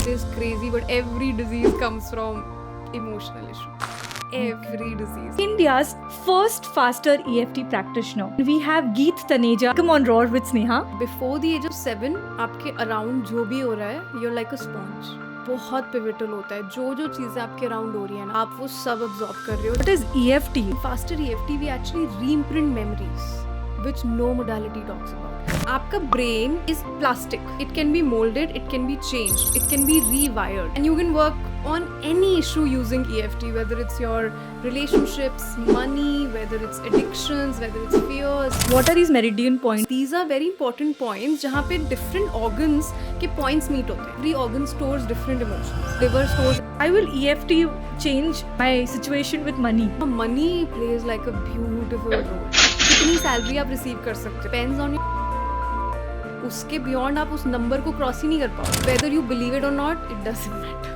It is crazy, but every disease comes from emotional issue. Every disease. India's first faster EFT practitioner. We have Geet Taneja. Come on, Roar with Sneha. Before the age of 7, आपके around जो भी हो रहा है, you're like a sponge. बहुत pivotal होता है. जो जो चीज़ें आपके अराउंड हो रही है ना, आप वो सब अब्जॉर्ब कर रहे हो. What is EFT? Faster EFT, we actually re-imprint memories, which no modality talks about. आपका brain is plastic. It can be molded, it can be changed, it can be rewired, and you can work on any issue using EFT, whether it's your relationships, money, whether it's addictions, whether it's fears. What are these meridian points? These are very important points जहाँ पे different organs के points meet होते हैं. Every organ stores different emotions. Liver stores. How will EFT change my situation with money? Money plays like a beautiful role. कितनी salary आप receive कर सकते हो depends on your. उसके बियॉन्ड आप उस नंबर को क्रॉस ही नहीं कर पाओ. Whether you believe it or not, it doesn't matter.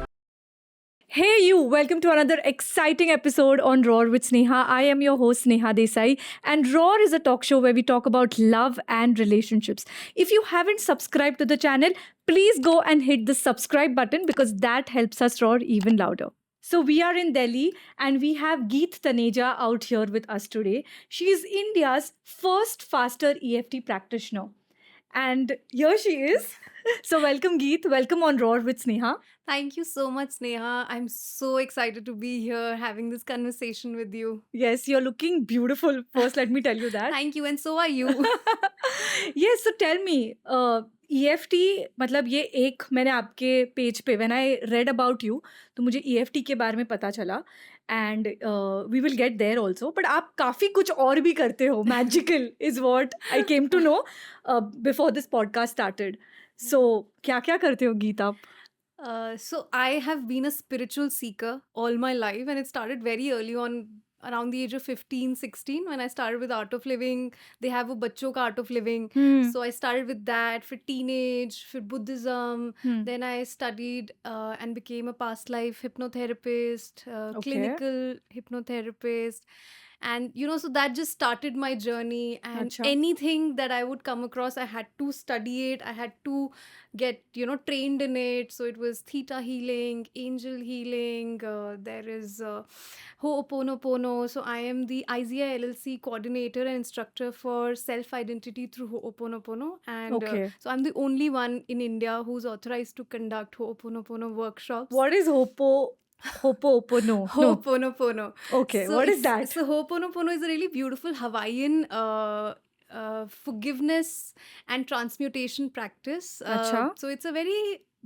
Hey you, welcome to another exciting episode on Roar with Sneha. I am your host Sneha Desai, and Roar is a talk show where we talk about love and relationships. If you haven't subscribed to the channel, please go and hit the subscribe button because that helps us roar even louder. So we are in Delhi and we have Geet Taneja out here with us today. She is India's first faster EFT practitioner. And here she is. So welcome Geet, welcome on Roar with Sneha. Thank you so much, Sneha. I'm so excited to be here having this conversation with you. Yes, you're looking beautiful. First, let me tell you that. Thank you, and so are you. Yes, so tell me, EFT मतलब ये एक मैंने आपके page पे when I read about you तो मुझे EFT के बारे में पता चला and we will get there also but आप काफ़ी कुछ और भी करते हो magical is what I came to know before this podcast started so क्या क्या करते हो गीत आप So I have been a spiritual seeker all my life, and it started very early on, around the age of 15, 16, when I started with Art of Living. They have a bachcho ka Art of Living. So I started with that for teenage, for Buddhism. Then I studied and became a past life hypnotherapist, Okay. clinical hypnotherapist. And so that just started my journey. And Acha. anything that I would come across, I had to study it. I had to get trained in it. So it was theta healing, angel healing. There is Ho'oponopono. So I am the IZI LLC coordinator and instructor for self identity through Ho'oponopono. And Okay. so I'm the only one in India who's authorized to conduct Ho'oponopono workshops. What is Ho'oponopono? No. Ho'oponopono. Okay, So what is it's- that? So Ho'oponopono is a really beautiful Hawaiian forgiveness and transmutation practice. Acha. So it's a very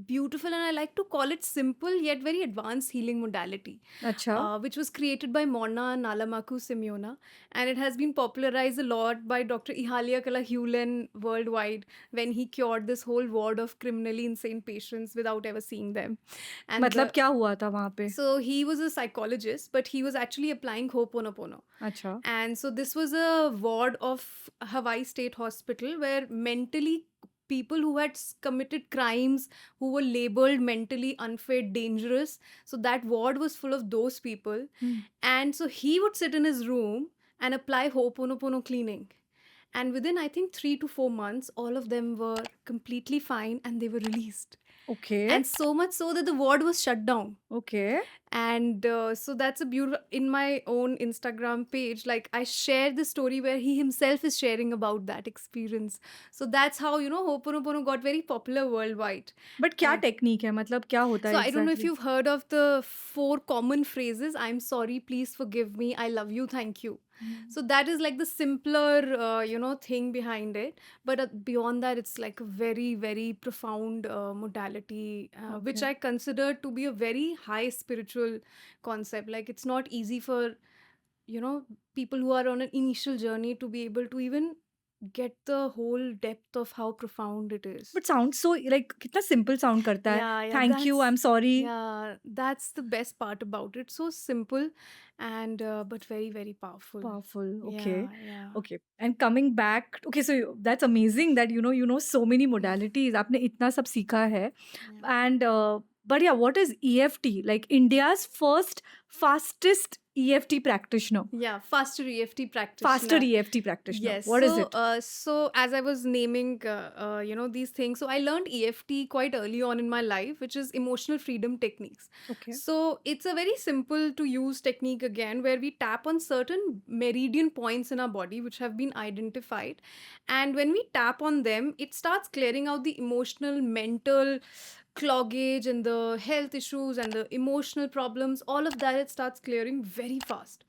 beautiful, and I like to call it simple yet very advanced healing modality, Acha. which was created by Mona Nalamaku Simeona, and it has been popularized a lot by Dr. Ihaliakala Hewlin worldwide when he cured this whole ward of criminally insane patients without ever seeing them. And मतलब the- क्या हुआ था वहाँ पे so he was a psychologist, but he was actually applying Ho'oponopono. अच्छा And so this was a ward of Hawaii State Hospital where mentally people who had committed crimes, who were labeled mentally unfit, dangerous. So that ward was full of those people. And so he would sit in his room and apply Ho'oponopono cleaning. And within, I think, 3 to 4 months, all of them were completely fine and they were released. Okay. And so much so that the ward was shut down. Okay. And so that's a beautiful, in my own Instagram page, like I share the story where he himself is sharing about that experience. So that's how Ho'oponopono got very popular worldwide. But क्या And- technique है मतलब क्या होता है So I don't know if exactly? you've heard of the 4 common phrases: I'm sorry, please forgive me, I love you, thank you. So that is like the simpler thing behind it, but beyond that it's like a very very profound modality, which Okay. I consider to be a very high spiritual concept. Like it's not easy for people who are on an initial journey to be able to even get the whole depth of how profound it is. But sounds so like कितना simple sound करता है Yeah, thank you that's- I'm sorry Yeah, that's the best part about it. So simple and but very very powerful. powerful okay Yeah. okay and coming back okay so that's amazing that you know so many modalities आपने इतना सब सीखा है Yeah. and But yeah, what is EFT? Like India's first fastest EFT practitioner. Yeah, faster EFT Faster practitioner. EFT practitioner. Yes. What is it? So as I was naming, these things, so I learned EFT quite early on in my life, which is emotional freedom techniques. Okay. So it's a very simple to use technique again, where we tap on certain meridian points in our body which have been identified, and when we tap on them, it starts clearing out the emotional, mental cloggage and the health issues and the emotional problems. All of that, it starts clearing very fast,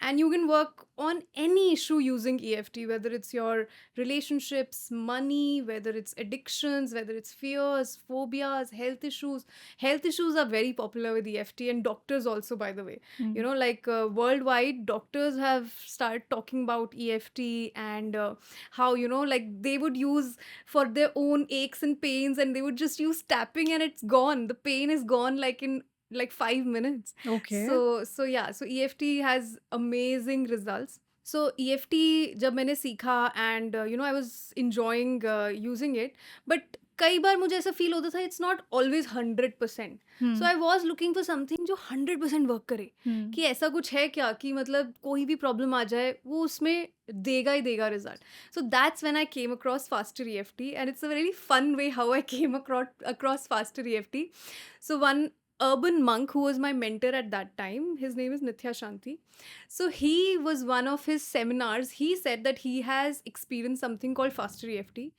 and you can work on any issue using EFT, whether it's your relationships, money, whether it's addictions, whether it's fears, phobias, health issues. Health issues are very popular with EFT, and doctors also, by the way. Mm. Like worldwide, doctors have started talking about EFT, and how, like they would use for their own aches and pains, and they would just use tapping, and it's gone. The pain is gone, like in like 5 minutes. Okay. So yeah, so EFT has amazing results. So EFT जब मैंने सीखा, and I was enjoying using it, but कई बार मुझे ऐसा feel होता था it's not always 100%. So I was looking for something जो 100% work करे, कि ऐसा कुछ है क्या कि मतलब कोई भी प्रॉब्लम आ जाए वो उसमें देगा ही देगा result. So that's when I came across faster EFT, and it's a very fun way how I came across faster EFT. So one urban monk who was my mentor at that time, his name is Nithya Shanti. So he was one of his seminars. He said that he has experienced something called faster EFT,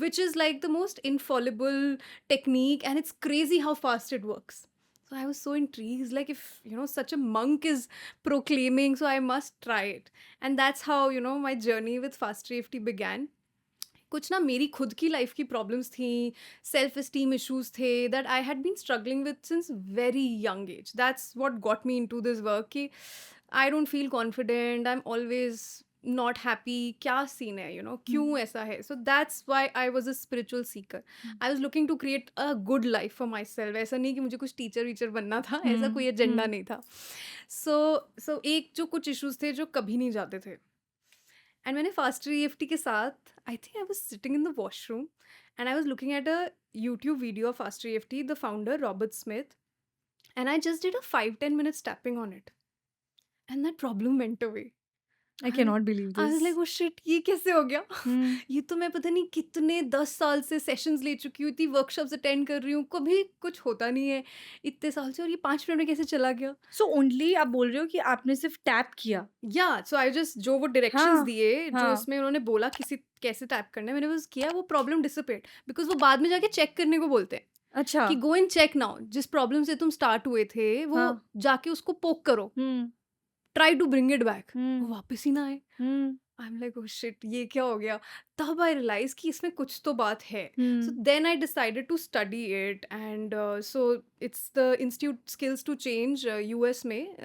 which is like the most infallible technique, and it's crazy how fast it works. So I was so intrigued, like if such a monk is proclaiming, so I must try it. And that's how my journey with faster EFT began. कुछ ना मेरी खुद की life की problems थी, self esteem issues थे, that I had been struggling with since very young age. That's what got me into this work, कि I don't feel confident, I am always not happy. क्या scene है, क्यों ऐसा है? So that's why I was a spiritual seeker. I was looking to create a good life for myself. ऐसा नहीं कि मुझे कुछ टीचर वीचर बनना था, ऐसा कोई एजेंडा नहीं था. सो एक जो कुछ इश्यूज थे जो कभी नहीं जाते थे. And मैंने faster EFT के साथ, I think I was sitting in the washroom and I was looking at a YouTube video of faster EFT, the founder, Robert Smith, and I just did a 5-10 minutes tapping on it. And that problem went away. I cannot believe I was this. like, oh shit, ये कैसे हो गया? ये तो मैं पता नहीं कितने 10 साल से सेशंस ले चुकी हूँ, इतनी वर्कशॉप्स अटेंड कर रही हूँ, कभी कुछ होता नहीं है इतने साल से, और ये 5 मिनट में कैसे चला गया? So only आप बोल रहे हो कि आपने सिर्फ टैप किया. या सो आई जस्ट जो वो डायरेक्शंस हाँ, दिए, जो हाँ. उसमें उन्होंने बोला किसी कैसे टैप करना है, मैंने बस किया, वो प्रॉब्लम डिसिपेट. बिकॉज वो बाद में जाके चेक करने को बोलते हैं अच्छा. कि गो एंड चेक नाउ, जिस प्रॉब्लम से तुम स्टार्ट हुए थे वो हाँ. जाके उसको पोक करो, try to bring it back. वो वापस ही ना आए. I am like, oh shit, ये क्या हो गया? तब आई रियलाइज कि इसमें कुछ तो बात है. So then I decided to study it, and so it's the Institute Skills to Change, US में,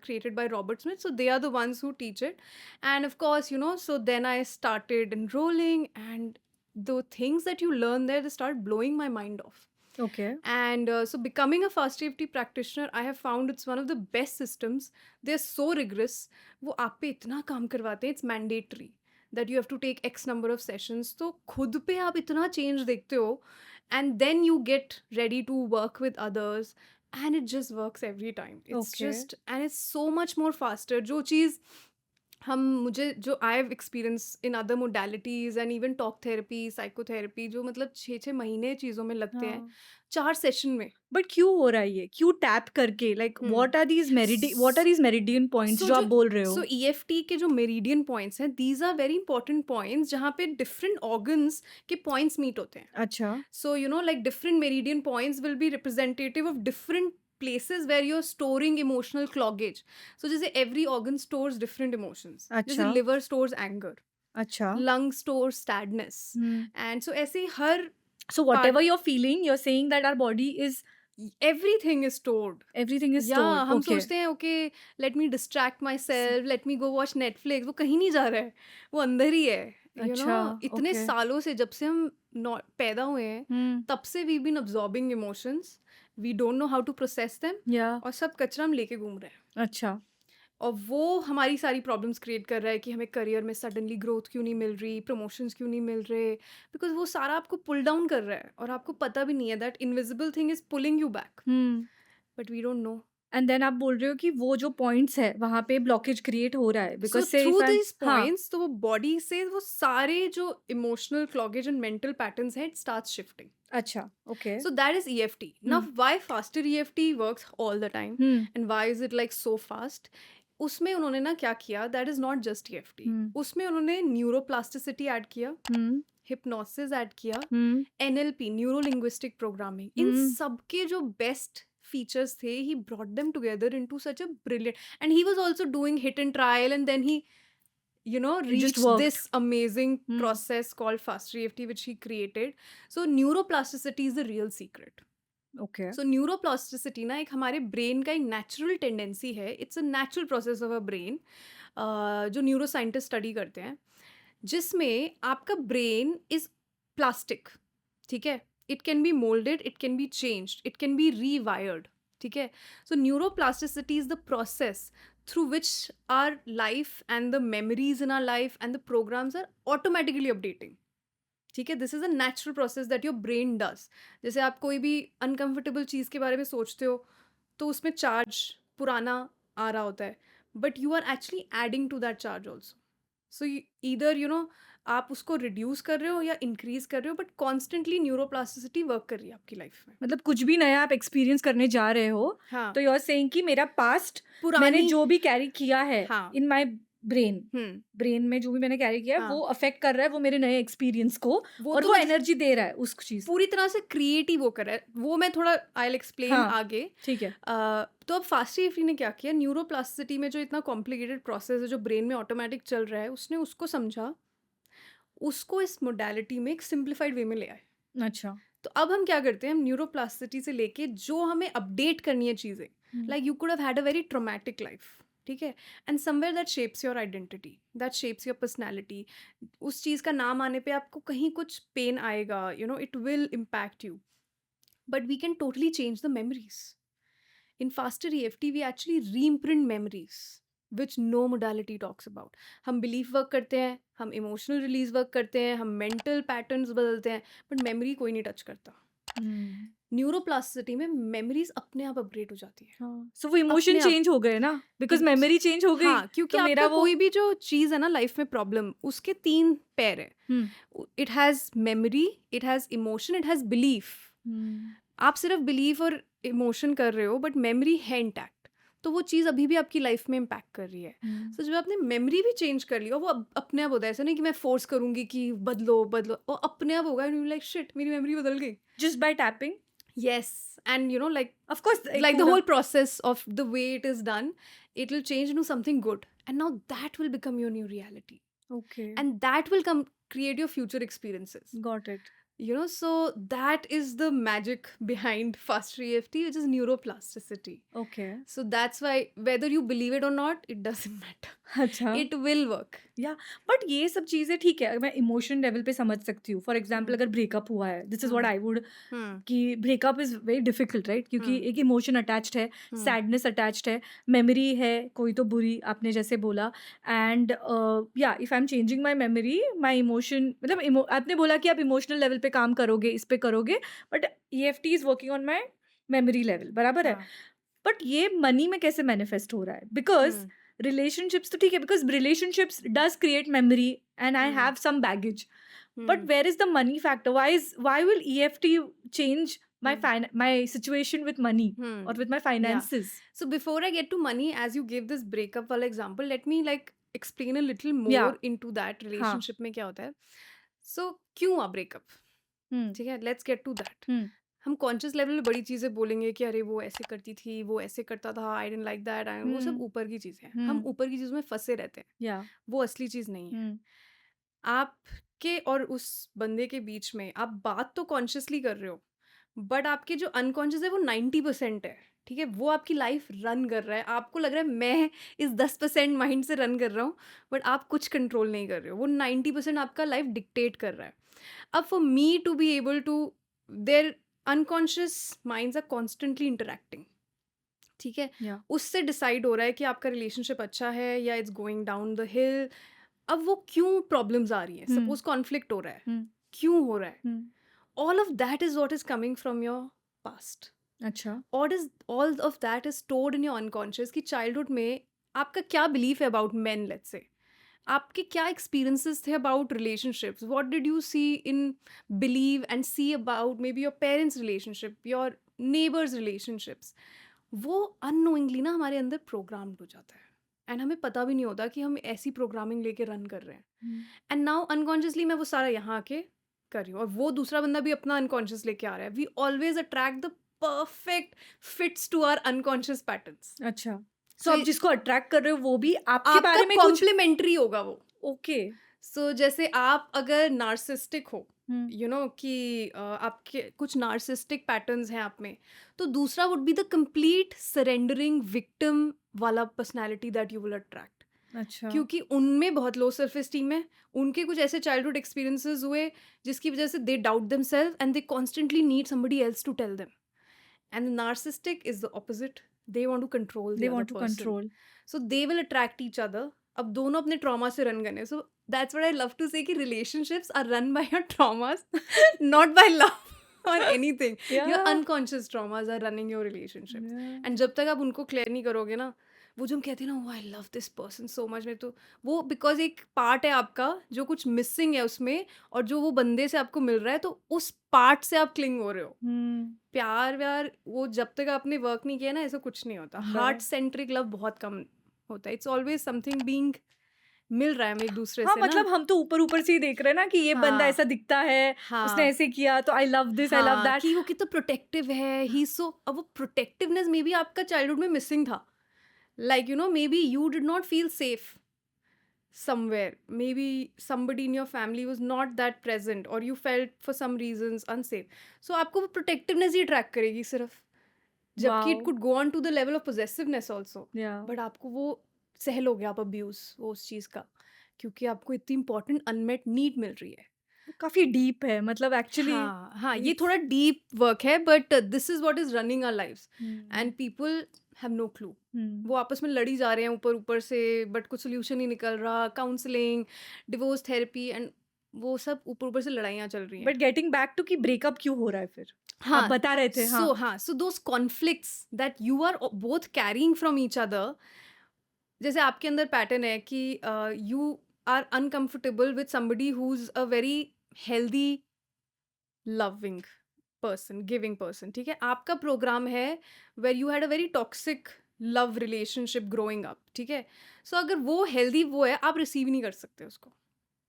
created by Robert Smith. So they are the ones who teach it, and of course, so then I started enrolling, and the things that you learn there, they start blowing my mind off. Okay. And so becoming a fast EFT practitioner, I have found it's one of the best systems. They're so rigorous. वो आप पे इतना काम करवाते हैं, it's mandatory that you have to take X number of sessions. तो खुद पे आप इतना change देखते हो, and then you get ready to work with others, and it just works every time. It's Okay. just, and it's so much more faster. जो चीज़ मुझे जो I have experience in other modalities and even talk therapy, psychotherapy, जो मतलब 6-6 महीने चीज़ों में लगते हैं, हाँ. 4 सेशन में. बट क्यों हो रहा है ये? क्यों टैप करके? Like what are these meridian points So जो आप जो बोल रहे हो? सो EFT के जो मेरिडियन पॉइंट्स हैं, these are very important points जहाँ पे डिफरेंट ऑर्गन्स के पॉइंट्स मीट होते हैं. अच्छा. So, like different meridian points will be representative of different places where you're storing emotional cloggage. So, जैसे every organ stores different emotions. जैसे अच्छा. liver stores anger, अच्छा. lung stores sadness, and so ऐसे ही हर So whatever you're feeling, you're saying that our body is everything is stored. everything is Yeah, stored. हम Okay. सोचते हैं okay, let me distract myself, let me go watch Netflix. वो कहीं नहीं जा रहा है, वो अंदर ही है. अच्छा. इतने Okay. सालों से, जब से हम पैदा हुए हैं, तब से we've been absorbing emotions. We don't know how to process them, Yeah. और सब कचरा हम लेके घूम रहे हैं. अच्छा. और वो हमारी सारी प्रॉब्लम्स क्रिएट कर रहा है कि हमें करियर में सडनली ग्रोथ क्यों नहीं मिल रही, प्रमोशंस क्यों नहीं मिल रहे, बिकॉज वो सारा आपको पुल डाउन कर रहा है और आपको पता भी नहीं है that invisible thing is pulling you back, but we don't know. And then आप बोल रहे हो कि वो जो पॉइंट्स है वहां पे ब्लॉकेज क्रिएट हो रहा है सो बिकॉज से थ्रू इफ आई दिस हाँ पॉइंट्स तो वो बॉडी से वो सारे जो इमोशनल क्लॉगेज एंड मेंटल पैटर्न्स हैं, इट स्टार्ट्स शिफ्टिंग. अच्छा okay So that is EFT. Now, why faster EFT works all the time and why is it like so fast? उसमें उन्होंने ना क्या किया, that is not just EFT. उसमें उन्होंने neuroplasticity add किया, हिप्नोसिस ऐड किया, NLP न्यूरो लिंग्विस्टिक प्रोग्रामिंग, इन सब के जो बेस्ट features थे, he brought them together into such a brilliant, and he was also doing hit and trial, and then he just reached worked. this amazing process called faster EFT which he created. So neuroplasticity is the real secret. Okay so neuroplasticity ना एक हमारे brain का एक natural tendency है, it's a natural process of a brain जो neuroscientist study करते हैं, जिसमें आपका ब्रेन इज प्लास्टिक. ठीक है, it can be moulded, it can be changed, it can be rewired. ठीक है, so neuroplasticity is the process through which our life and the memories in our life and the programs are automatically updating. ठीक है, this is a natural process that your brain does. जैसे आप कोई भी uncomfortable चीज़ के बारे में सोचते हो तो उसमें चार्ज पुराना आ रहा होता है, but you are actually adding to that charge also. So either आप उसको रिड्यूस कर रहे हो या इंक्रीज कर रहे हो, बट कॉन्स्टेंटली न्यूरोप्लास्टिसिटी वर्क कर रही है आपकी लाइफ में. मतलब कुछ भी नया आप एक्सपीरियंस करने जा रहे हो हाँ, तो यू आर सेइंग कि मेरा पास्ट मैंने पुरानी. जो भी कैरी किया है हाँ. इन माय ब्रेन ब्रेन में जो भी मैंने कैरी किया है हाँ. वो अफेक्ट कर रहा है वो मेरे नए एक्सपीरियंस को और तो वो एनर्जी दे रहा है उस चीज. पूरी तरह से क्रिएट ही वो कर रहा है. वो मैं थोड़ा आई विल एक्सप्लेन हाँ. आगे. ठीक है. तो अब फास्ट EFT ने क्या किया, न्यूरोप्लास्टिसिटी में जो इतना कॉम्प्लिकेटेड प्रोसेस है जो ब्रेन में ऑटोमेटिक चल रहा है, उसने उसको समझा, उसको इस मोडालिटी में एक सिंप्लीफाइड वे में ले आए. अच्छा. तो अब हम क्या करते हैं, हम न्यूरोप्लास्टिसिटी से लेके जो हमें अपडेट करनी है चीज़ें, like you could have had a very traumatic life. ठीक है, and somewhere that shapes your identity, that shapes your personality. उस चीज़ का नाम आने पे आपको कहीं कुछ पेन आएगा, it will impact you, but we can totally change the memories. In faster EFT, we actually re-imprint memories, which no modality talks about. हम belief work करते हैं, हम emotional release work करते हैं, हम mental patterns बदलते हैं, but memory कोई नहीं touch करता. न्यूरोप्लास्टिसिटी में मेमोरीज अपने आप अपग्रेड हो जाती है. सो वो इमोशन अपने आप. चेंज हो गए ना बिकॉज मेमोरी चेंज हो गई. हाँ, क्योंकि तो मेरा आपका वो कोई भी जो चीज़ है ना लाइफ में प्रॉब्लम, उसके 3 पैर है. It has memory, it has emotion, it has belief. आप सिर्फ बिलीफ और इमोशन कर रहे हो, बट मेमोरी है इंटैक्ट, तो वो चीज़ अभी भी आपकी लाइफ में इम्पैक्ट कर रही है. सो जब आपने मेमोरी भी चेंज कर लिया, वो अपने आप होता है. ऐसा नहीं कि मैं फोर्स करूंगी कि बदलो बदलो, वो अपने आप होगा. लाइक शिट, मेरी मेमोरी बदल गई just by tapping. Yes, and like of course like the whole process of the way it is done, it will change into something good, and now that will become your new reality, okay and that will create your future experiences. Got it. So that is the magic behind faster EFT, which is neuroplasticity. Okay. So that's why whether you believe it or not, it doesn't matter. अच्छा. It will work. या but ये सब चीजें ठीक है मैं emotion level पे समझ सकती हूँ. फॉर एग्जाम्पल अगर ब्रेकअप हुआ है this is what I would कि breakup is very difficult right क्योंकि एक इमोशन अटैच्ड है सैडनेस अटैच्ड है मेमोरी है कोई तो बुरी आपने जैसे बोला एंड या if I am changing my memory my emotion मतलब आपने बोला कि आप इमोशनल लेवल पे काम करोगे इस पे करोगे but EFT is working on my memory level बराबर है. बट ये मनी में कैसे मैनिफेस्ट हो रहा है बिकॉज relationships तो ठीक है because relationships does create memory and I have some baggage but where is the money factor why will EFT change my situation with money or with my finances. So before I get to money, as you gave this breakup wala example, let me like explain a little more into that relationship में क्या होता है. So क्यों हुआ breakup, ठीक है, let's get to that. हम conscious level में बड़ी चीज़ें बोलेंगे कि अरे वो ऐसे करती थी, वो ऐसे करता था, आई डिडंट लाइक दैट, वो सब ऊपर की चीज़ें हैं. हम ऊपर की चीज़ों में फंसे रहते हैं, वो असली चीज़ नहीं है. आपके और उस बंदे के बीच में आप बात तो कॉन्शियसली कर रहे हो, बट आपके जो अनकॉन्शियस है वो 90% है. ठीक है, वो आपकी लाइफ रन कर रहा है. आपको लग रहा है मैं इस 10% माइंड से रन कर रहा हूँ, बट आप कुछ कंट्रोल नहीं कर रहे हो. वो 90% आपका लाइफ डिक्टेट कर रहा है. अब for me to be able to, there unconscious minds are constantly interacting. ठीक है, या उससे डिसाइड हो रहा है कि आपका रिलेशनशिप अच्छा है या इट्स गोइंग डाउन द हिल। अब वो क्यों प्रॉब्लम्स आ रही हैं, सपोज कॉन्फ्लिक्ट हो रहा है, क्यों हो रहा है, all of that is what is coming from your past. अच्छा All of that is stored in your unconscious कि childhood में आपका क्या belief है about men, let's say. आपके क्या experiences थे about relationships? What did you see in believe and see about maybe your parents' relationship, your neighbors' relationships? वो unknowingly ना हमारे अंदर programmed हो जाता है एंड हमें पता भी नहीं होता कि हम ऐसी प्रोग्रामिंग लेके रन कर रहे हैं। एंड नाउ अनकॉन्शियसली मैं वो सारा यहाँ आके कर रही हूँ और वो दूसरा बंदा भी अपना अनकॉन्शियस लेके आ रहा है। We always attract the perfect fits to our unconscious patterns. अच्छा So सो आप जिसको अट्रैक्ट कर रहे हो वो भी आपके आपका बारे में कुछ कॉम्प्लीमेंट्री होगा वो। ओके सो जैसे आप अगर नार्सिस्टिक हो, यू नो कि आपके कुछ नार्सिस्टिक पैटर्न्स हैं आप में, तो दूसरा would be the complete surrendering victim वाला personality that you will attract. अच्छा क्योंकि उनमें बहुत लो सेल्फ एस्टीम है, उनके कुछ ऐसे चाइल्डहुड एक्सपीरियंसेस हुए जिसकी वजह से they doubt themselves and they constantly need somebody else to tell them. And narcissistic is the opposite, they want to control they the other want to person, control so they will attract each other. अब दोनों अपने trauma से run करने, so that's what I love to say कि relationships are run by your traumas not by love और anything. Your unconscious traumas are running your relationships and जब तक आप उनको क्लियर नहीं करोगे ना, वो जो हम कहते हैं ना, वो I love this person so much, में तो वो बिकॉज एक पार्ट है आपका जो कुछ मिसिंग है उसमें, और जो वो बंदे से आपको मिल रहा है तो उस पार्ट से आप क्लिंग हो रहे हो। प्यार व्यार वो जब तक आपने वर्क नहीं किया ना, ऐसा कुछ नहीं होता। हार्ट सेंट्रिक लव बहुत कम होता है, इट्स ऑलवेज समथिंग बीइंग मिल रहा है हमें एक दूसरे हाँ से मतलब ना। हम तो ऊपर ऊपर से ही देख रहे हैं ना कि ये बंदा हाँ ऐसा दिखता है, हाँ उसने ऐसे किया तो I love this I love हाँ दैट। कि वो कितना प्रोटेक्टिव है, ही सो, अब वो प्रोटेक्टिवनेस मे बी आपका चाइल्डहुड में मिसिंग था। Like you know may be you did not feel safe somewhere, maybe somebody in your family was not that present or you felt for some reasons unsafe, so आपको वो protectiveness ही attract करेगी सिर्फ, जबकि it could go on to the level of possessiveness also, but आपको वो सहल हो गया आप abuse वो उस चीज़ का, क्योंकि आपको इतनी important unmet need मिल रही है। काफी डीप है मतलब एक्चुअली। हाँ हाँ ये थोड़ा डीप वर्क है, but this is what is running our lives and people have no clue. वो आपस में लड़ी जा रहे हैं ऊपर ऊपर से, बट कुछ सोल्यूशन नहीं निकल रहा। काउंसलिंग, डिवोर्स थेरेपी एंड वो सब ऊपर ऊपर से लड़ाइयाँ चल रही हैं। बट गेटिंग बैक टू कि ब्रेकअप क्यों हो रहा है फिर, हाँ आप बता रहे थे। हाँ so those conflicts that you are both carrying from each other, जैसे आपके अंदर पैटर्न है कि you are uncomfortable with somebody who is a very healthy loving person, giving person, ठीक है। आपका प्रोग्राम है where you had a very toxic love relationship growing up, ठीक है। सो अगर वो हेल्दी वो है, आप रिसीव नहीं कर सकते उसको,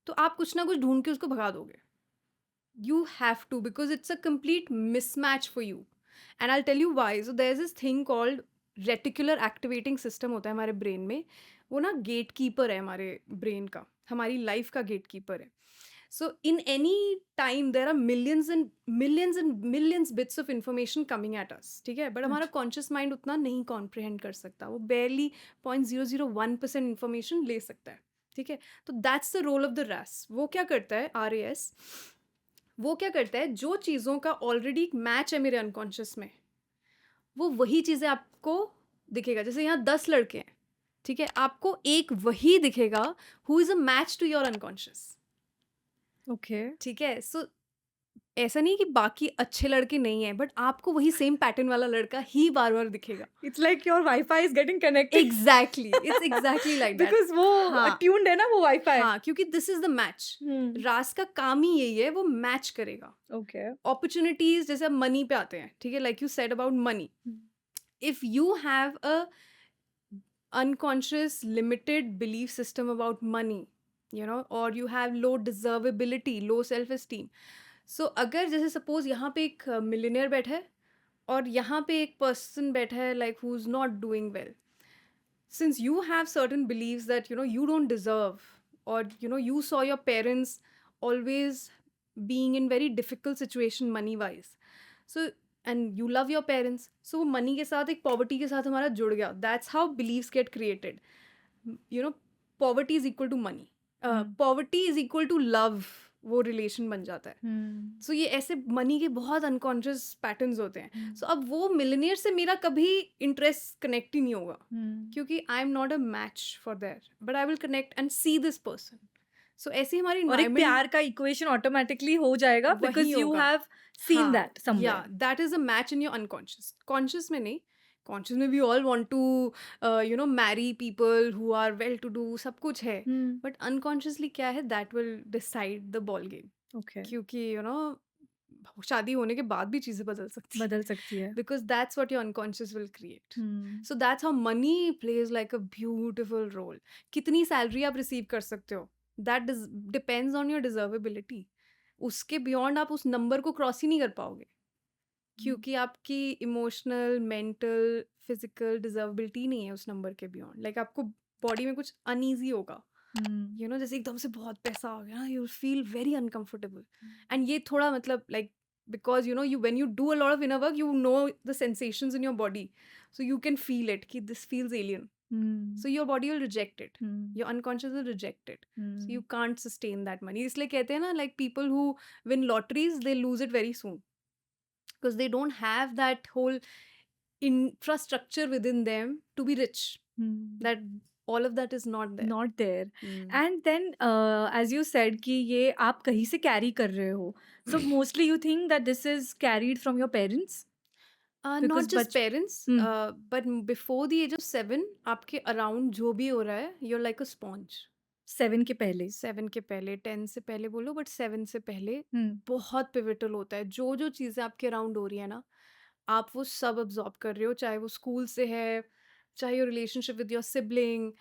तो आप कुछ ना कुछ ढूंढ के उसको भगा दोगे। You have to, because it's a complete mismatch for you and I tell you why. So there is this thing called reticular activating system होता है हमारे ब्रेन में। वो ना गेट कीपर है हमारे ब्रेन का, हमारी लाइफ का गेट कीपर है। So in any time there are millions and millions bits of information coming at us, ठीक है। बट हमारा कॉन्शियस माइंड उतना नहीं कॉम्प्रिहेंड कर सकता, वो barely 0.001% इंफॉर्मेशन ले सकता है, ठीक है। तो that's the role of the RAS। वो क्या करता है, RAS, वो क्या करता है, जो चीज़ों का ऑलरेडी मैच है मेरे अनकॉन्शियस में, वो वही चीज़ें आपको दिखेगा। जैसे यहाँ 10 लड़के हैं, ठीक है, आपको एक वही दिखेगा who is a match to your unconscious, okay ठीक है। सो ऐसा नहीं कि बाकी अच्छे लड़के नहीं है, बट आपको वही सेम पैटर्न वाला लड़का ही बार बार दिखेगा। It's like your wifi is getting connected. Exactly, it's exactly like that, because वो हाँ ट्यून्ड है ना वो वाईफाई। हाँ, क्योंकि दिस इज द मैच। रास का काम ही यही है, वो मैच करेगा। ओके अपॉर्चुनिटीज, जैसे अब मनी पे आते हैं, ठीक है, like you said about money, if you have a unconscious limited belief system about money, you know, or you have low deservability, low self esteem, so अगर जैसे सपोज यहाँ पे एक मिलियनियर बैठा है और यहाँ पे एक पर्सन बैठा है like who is not doing well, since you have certain beliefs that you know you don't deserve, or you know you saw your parents always being in very difficult situation money wise, so and you love your parents, so वो money के साथ एक poverty के साथ हमारा जुड़ गया। that's how beliefs get created, you know, poverty is equal to money, poverty is equal to love वो रिलेशन बन जाता है। सो ये ऐसे मनी के बहुत अनकॉन्शियस पैटर्न्स होते हैं। सो अब वो मिलियनियर से मेरा कभी इंटरेस्ट कनेक्ट ही नहीं होगा, क्योंकि I am not a match for there, but I will connect and see this person. So ऐसे ही हमारी और एक environment प्यार का इक्वेशन ऑटोमेटिकली हो जाएगा वही बिकॉज यू होगा। हैव सीन हाँ, दैट या somewhere. That is a match in your unconscious. Conscious में नहीं, कॉन्शियस में we all want to marry people who are well to do, सब कुछ है, बट अनकॉन्शियसली क्या है, that will decide the ball game. Okay, क्योंकि शादी होने के बाद भी चीजें बदल सकती है, बदल सकती है। because that's what your unconscious will create. So that's how money plays like a beautiful role. कितनी सैलरी आप रिसीव कर सकते हो, that depends on your deservability. उसके बियॉन्ड आप उस नंबर को क्रॉस ही नहीं कर पाओगे, क्योंकि आपकी इमोशनल, मेंटल, फिजिकल डिजर्वेबिलिटी नहीं है उस नंबर के बियॉन्ड। लाइक आपको बॉडी में कुछ अनईजी होगा, जैसे एकदम से बहुत पैसा आ गया, you feel very uncomfortable. And ये थोड़ा मतलब like, because you when you do a lot of inner work, you know the sensations in your body, so you can feel it ki this feels alien. So your body will reject it, your unconscious will reject it, so you can't sustain that money. इसलिए कहते हैं ना, like people who win lotteries, they lose it very soon, because they don't have that whole infrastructure within them to be rich. That all of that is not there. Not there. And then as you said कि ये आप कहीं से carry कर रहे हो, so mostly you think that this is carried from your parents? Not Because just parents, Hmm. but before the age of 7, आपके around जो भी हो रहा है, you're like a sponge. 7 के पहले 7 के पहले, 10 से पहले बोलो, बट 7 से पहले Hmm. बहुत पिविटल होता है। जो जो चीज़ें आपके अराउंड हो रही है ना, आप वो सब अब्जॉर्ब कर रहे हो, चाहे वो स्कूल से है, चाहे your relationship with your sibling,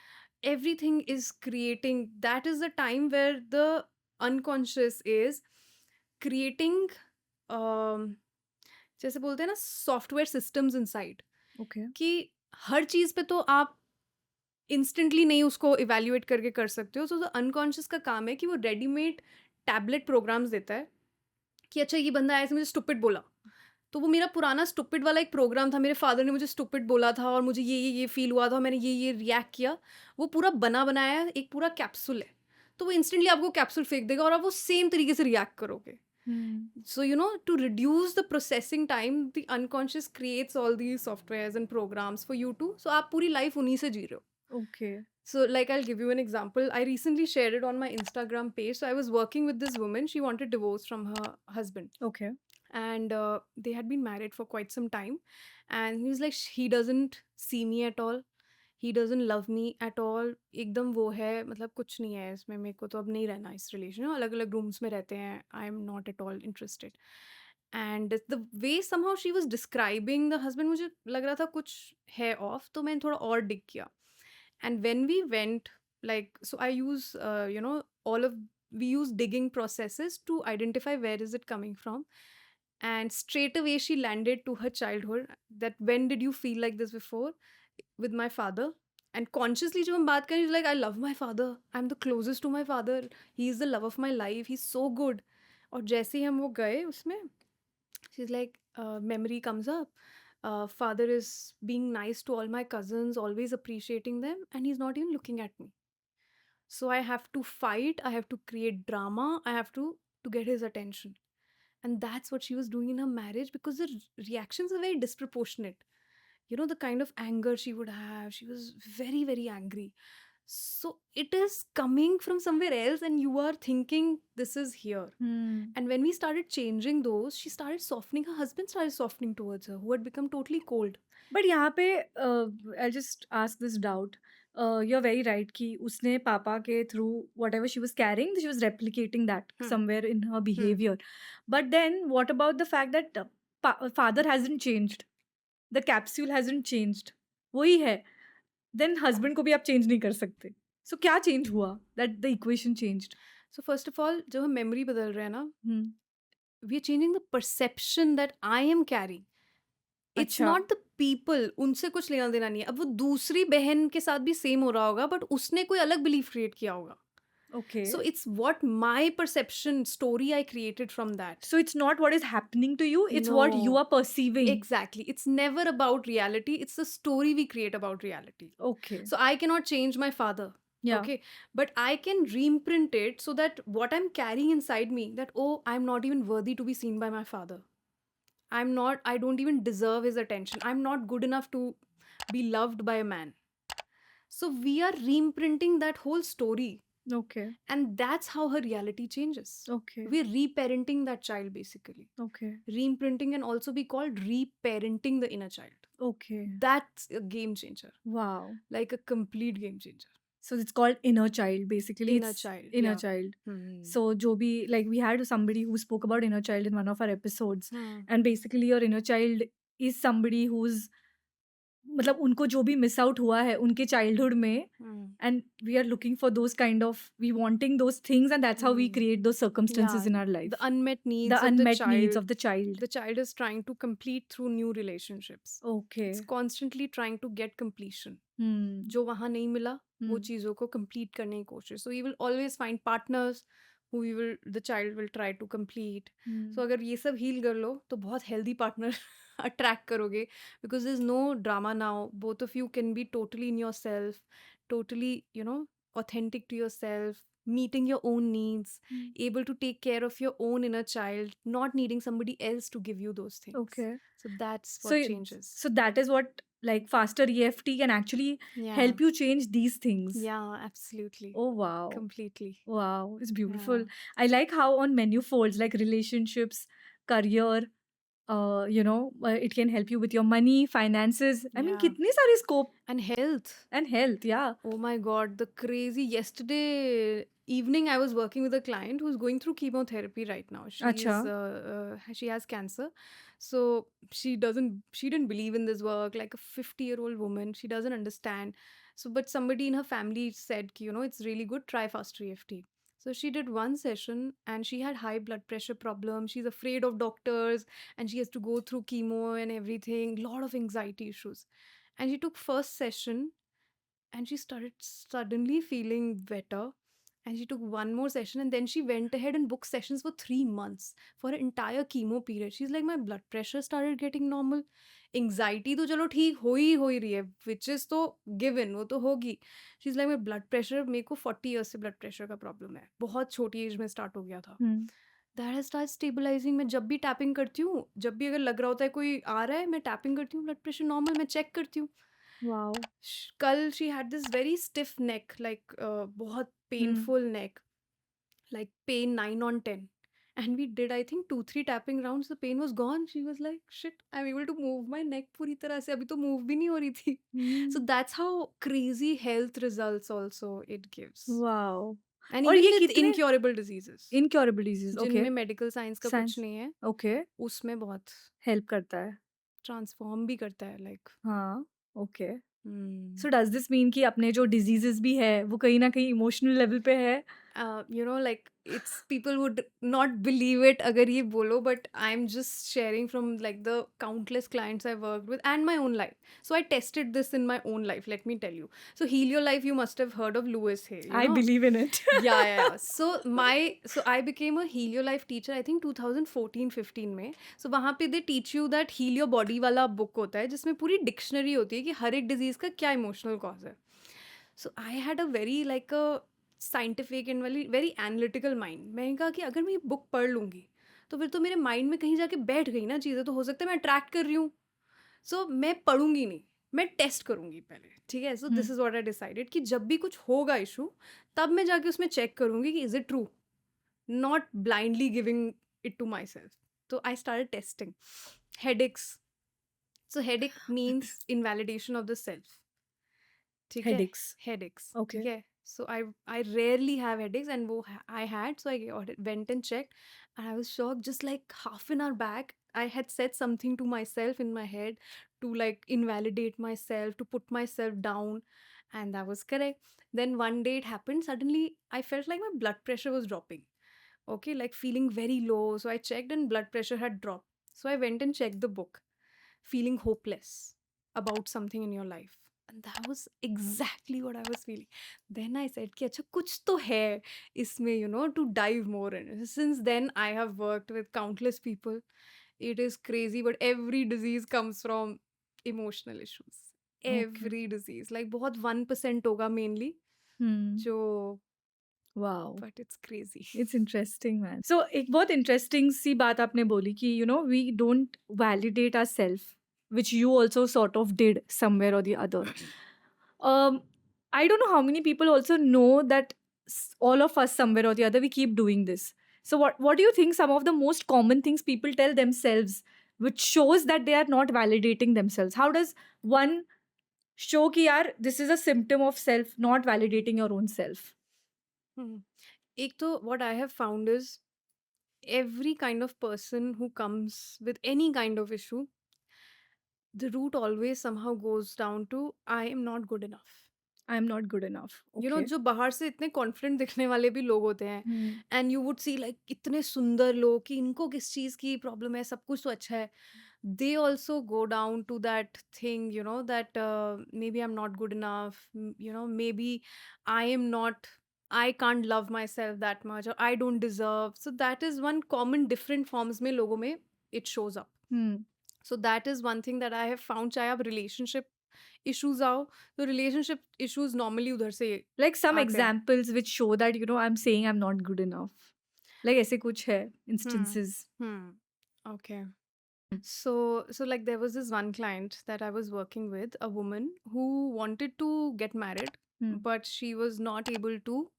everything is creating. That is the time where the unconscious is creating, जैसे बोलते हैं ना, सॉफ्टवेयर सिस्टम्स इनसाइड, ओके। कि हर चीज़ पे तो आप इंस्टेंटली नहीं उसको इवेल्युएट करके कर सकते हो। सो द अनकॉन्शियस का काम है कि वो रेडीमेड टैबलेट प्रोग्राम्स देता है कि अच्छा ये बंदा ऐसे मुझे स्टुपिड बोला, तो वो मेरा पुराना स्टुपिड वाला एक प्रोग्राम था, मेरे फादर ने मुझे स्टुपिड बोला था और मुझे ये फील हुआ था, मैंने ये रिएक्ट किया। वो पूरा बना बनाया एक पूरा कैप्सूल है, तो वो इंस्टेंटली आपको कैप्सूल फेंक देगा और आप वो सेम तरीके से रिएक्ट करोगे। So, to reduce the processing time, the unconscious creates all these softwares and programs for you to, so आप पूरी life उन्हीं से जी रहे हो। Okay. So, like, I'll give you an example. I recently shared it on my Instagram page. So, I was working with this woman. She wanted divorce from her husband. Okay. And they had been married for quite some time. And he was like, he doesn't see me at all. He doesn't love me at all. एकदम वो है, मतलब कुछ नहीं है इसमें, मेरे को तो अब नहीं रहना इस रिलेशन में, अलग अलग रूम्स में रहते हैं, आई am not at all interested. And the way somehow she was describing the husband, मुझे लग रहा था कुछ है ऑफ, तो मैंने थोड़ा और डिग किया। And when we went, like, so I use all of, we use digging processes to identify where is it coming from. And straight away she landed to her childhood, that when did you feel like this before, with my father. And consciously जब हम बात करें, she's like, I love my father, I'm the closest to my father, he is the love of my life, he's so good. और जैसे ही हम वो गए उसमें, she's like, memory comes up, father is being nice to all my cousins, always appreciating them, and he's not even looking at me. So I have to fight, I have to create drama, I have to get his attention. And that's what she was doing in her marriage, because the reactions are very disproportionate. The kind of anger she would have, she was very, very angry. So it is coming from somewhere else, and you are thinking this is here. And when we started changing those, she started softening, her husband started softening towards her, who had become totally cold. But यहाँ पे I just ask this doubt, you are very right कि उसने पापा के through whatever she was carrying, she was replicating that somewhere in her behaviour. But then what about the fact that father hasn't changed, the capsule hasn't changed, वही है, then husband को भी आप change नहीं कर सकते। सो क्या change हुआ that the equation changed? So first of all, जब हम मेमोरी बदल रहे हैं ना, we are changing the perception that I am carrying. It's अच्छा। not the people, उनसे कुछ लेना देना नहीं है। अब वो दूसरी बहन के साथ भी सेम हो रहा होगा, बट उसने कोई अलग बिलीफ क्रिएट किया होगा। Okay. So it's what my perception story I created from that. So it's not what is happening to you, it's what you No. are perceiving. Exactly. It's never about reality. It's the story we create about reality. Okay. So I cannot change my father. Yeah. Okay, but I can reimprint it so that what I'm carrying inside me, that, oh, I'm not even worthy to be seen by my father. I don't even deserve his attention. I'm not good enough to be loved by a man. So we are reimprinting that whole story, Okay. and that's how her reality changes. Okay. We're reparenting that child basically. Okay. Reimprinting can also be called reparenting the inner child. Okay. That's a game changer, Wow. like a complete game changer. So it's called inner child. Basically, Inner it's child, inner yeah. child. Hmm. So जो भी like we had somebody who spoke about inner child in one of our episodes, Hmm. and basically your inner child is somebody who's मतलब उनको जो भी miss out हुआ है उनके childhood में, Hmm. and we are looking for those kind of we wanting those things, and that's how we create those circumstances Yeah, in our life. the unmet needs The of the unmet needs child. of the child. The child is trying to complete through new relationships. Okay. It's constantly trying to get completion. Hmm. जो वहाँ नहीं मिला वो Hmm. चीज़ों को complete करने की कोशिश. So he will always find partners who the child will try to complete. Hmm. So अगर ये सब heal कर लो तो बहुत healthy partner attract करोगे, because there's no drama now. Both of you can be totally in yourself, totally, authentic to yourself, meeting your own needs, Hmm. able to take care of your own inner child, not needing somebody else to give you those things. Okay. So that's So what changes. so that is what like faster EFT can actually Yeah. help you change these things. Yeah, absolutely. Oh wow. Completely. Wow, it's beautiful. Yeah. I like how on menu folds like relationships, career, it can help you with your money, finances. I mean, Yeah. kitne sare scope And health. and health, yeah. Oh my God, the crazy. Yesterday evening, I was working with a client who's going through chemotherapy right now. Acha. She has cancer. So she didn't believe in this work, like a 50-year-old woman. She doesn't understand. So, but somebody in her family said, it's really good, try faster EFT. So she did one session and she had high blood pressure problems. She's afraid of doctors and she has to go through chemo and everything, lot of anxiety issues. And she took first session and she started suddenly feeling better, and she took one more session, and then she went ahead and booked sessions for 3 months for an entire chemo period. She's like, my blood pressure started getting normal, anxiety तो चलो ठीक हो ही रही है, which is तो given, वो तो होगी. She's like, my blood pressure, मेरे को 40 years से blood pressure का problem है, बहुत छोटी एज में स्टार्ट हो गया था. Hmm. That has start stabilising. मैं जब भी टैपिंग करती हूँ, जब भी अगर लग रहा होता है कोई आ रहा है, मैं टैपिंग करती हूँ, ब्लड प्रेशर नॉर्मल, मैं चेक करती हूँ. Wow. कल she had this very stiff neck, like बहुत painful neck, like pain 9 on 10, and we did, I think, 2-3 tapping rounds. The pain was gone. She was like, shit, I'm able to move my neck पूरी तरह से, अभी तो move भी नहीं हो रही थी. So that's how crazy health results also it gives. Wow. And और even ये with कितने incurable diseases, incurable disease, okay, जिनमें मेडिकल साइंस का Science. कुछ नहीं है, okay, उसमें बहुत help करता है. ट्रांसफॉर्म भी करता है, लाइक. हाँ, okay. So does this mean कि अपने जो diseases भी है वो कहीं ना कहीं emotional level पे है? Like, it's people would not believe it अगर ये बोलो, but I'm just sharing from like the countless clients I've worked with and my own life. So I tested this in my own life, let me tell you. So Heal Your Life, you must have heard of Louis Hay, I believe in it. yeah. So I became a Heal Your Life teacher, I think 2014-15 में. So वहाँ पे they teach you that Heal Your Body वाला book होता है, जिसमें पूरी dictionary होती है कि हर एक डिजीज का क्या इमोशनल कॉज है. So I had a very like a scientific and very analytical mind. मैंने कहा कि अगर मैं ये बुक पढ़ लूँगी तो फिर तो मेरे माइंड में कहीं जाके बैठ गई ना चीज़ें, तो हो सकता है मैं अट्रैक्ट कर रही हूँ. सो मैं पढ़ूंगी नहीं, मैं टेस्ट करूंगी पहले, ठीक है. So this is what I decided कि जब भी कुछ होगा इशू, तब मैं जाके उसमें चेक करूंगी कि is it true, not blindly giving it to myself. तो I started testing headaches. So headache means invalidation of the self, ठीक है. Headaches, Okay. ठीक है. So I rarely have headaches, and I had, so I went and checked, and I was shocked. Just like half an hour back, I had said something to myself in my head to like invalidate myself, to put myself down, and that was correct. Then one day it happened. Suddenly I felt like my blood pressure was dropping. Okay, like feeling very low. So I checked, and blood pressure had dropped. So I went and checked the book, feeling hopeless about something in your life. And that was exactly what I was feeling. Then I said कि अच्छा कुछ तो है इसमें, to dive more in. Since then I have worked with countless people. It is crazy, but every disease comes from emotional issues. Every disease, like बहुत 1% होगा mainly, Hmm. जो Wow. but it's crazy. It's interesting, man. So एक बहुत interesting सी बात आपने बोली कि we don't validate ourselves, which you also sort of did somewhere or the other. I don't know how many people also know that all of us somewhere or the other we keep doing this. So what do you think some of the most common things people tell themselves, which shows that they are not validating themselves? How does one show कि यार this is a symptom of self not validating your own self? Hmm. एक तो what I have found is every kind of person who comes with any kind of issue, the root always somehow goes down to I am not good enough. I am not good enough. Okay. जो बाहर से इतने confident दिखने वाले भी लोग होते हैं Hmm. And you would see like इतने सुंदर लोग कि इनको किस चीज़ की प्रॉब्लम है, सब कुछ तो अच्छा है. They also go down to that thing, that maybe I'm not good enough, maybe I am not, I can't love myself that much, or I don't deserve. So that is one common different forms में लोगों में it shows up. Hmm. So that is one thing that I have found. चाहे आप relationship issues आओ, तो relationship issues normally उधर से Like some आते हैं. examples which show that I'm saying I'm not good enough. Like ऐसे कुछ है Hmm. instances. Okay. So like there was this one client that I was working with, a woman who wanted to get married, Hmm. but she was not able to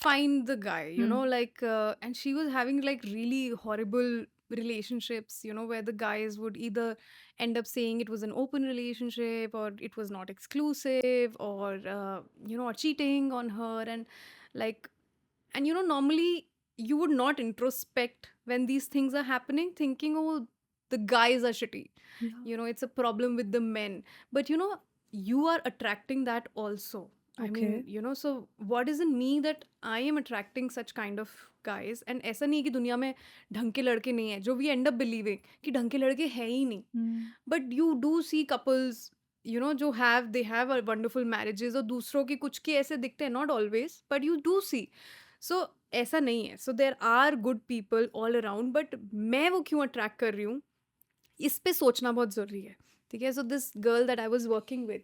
find the guy, and she was having like really horrible relationships, where the guys would either end up saying it was an open relationship or it was not exclusive, or or cheating on her, and like, and normally you would not introspect when these things are happening, thinking, oh, the guys are shitty. Yeah. It's a problem with the men. But you are attracting that also. I mean, Okay. so what is in me that I am attracting such kind of guys? And ऐसा नहीं है कि दुनिया में ढंग के लड़के नहीं है, जो we end up believing कि ढंग के लड़के है ही नहीं. Hmm. But you do see couples, जो they have a wonderful marriages, और दूसरों के कुछ के ऐसे दिखते हैं, not always, but you do see. So ऐसा नहीं है. So there are good people all around, but मैं वो क्यों attract कर रही हूँ, इस पे सोचना बहुत ज़रूरी है. ठीक है. So this girl that I was working with,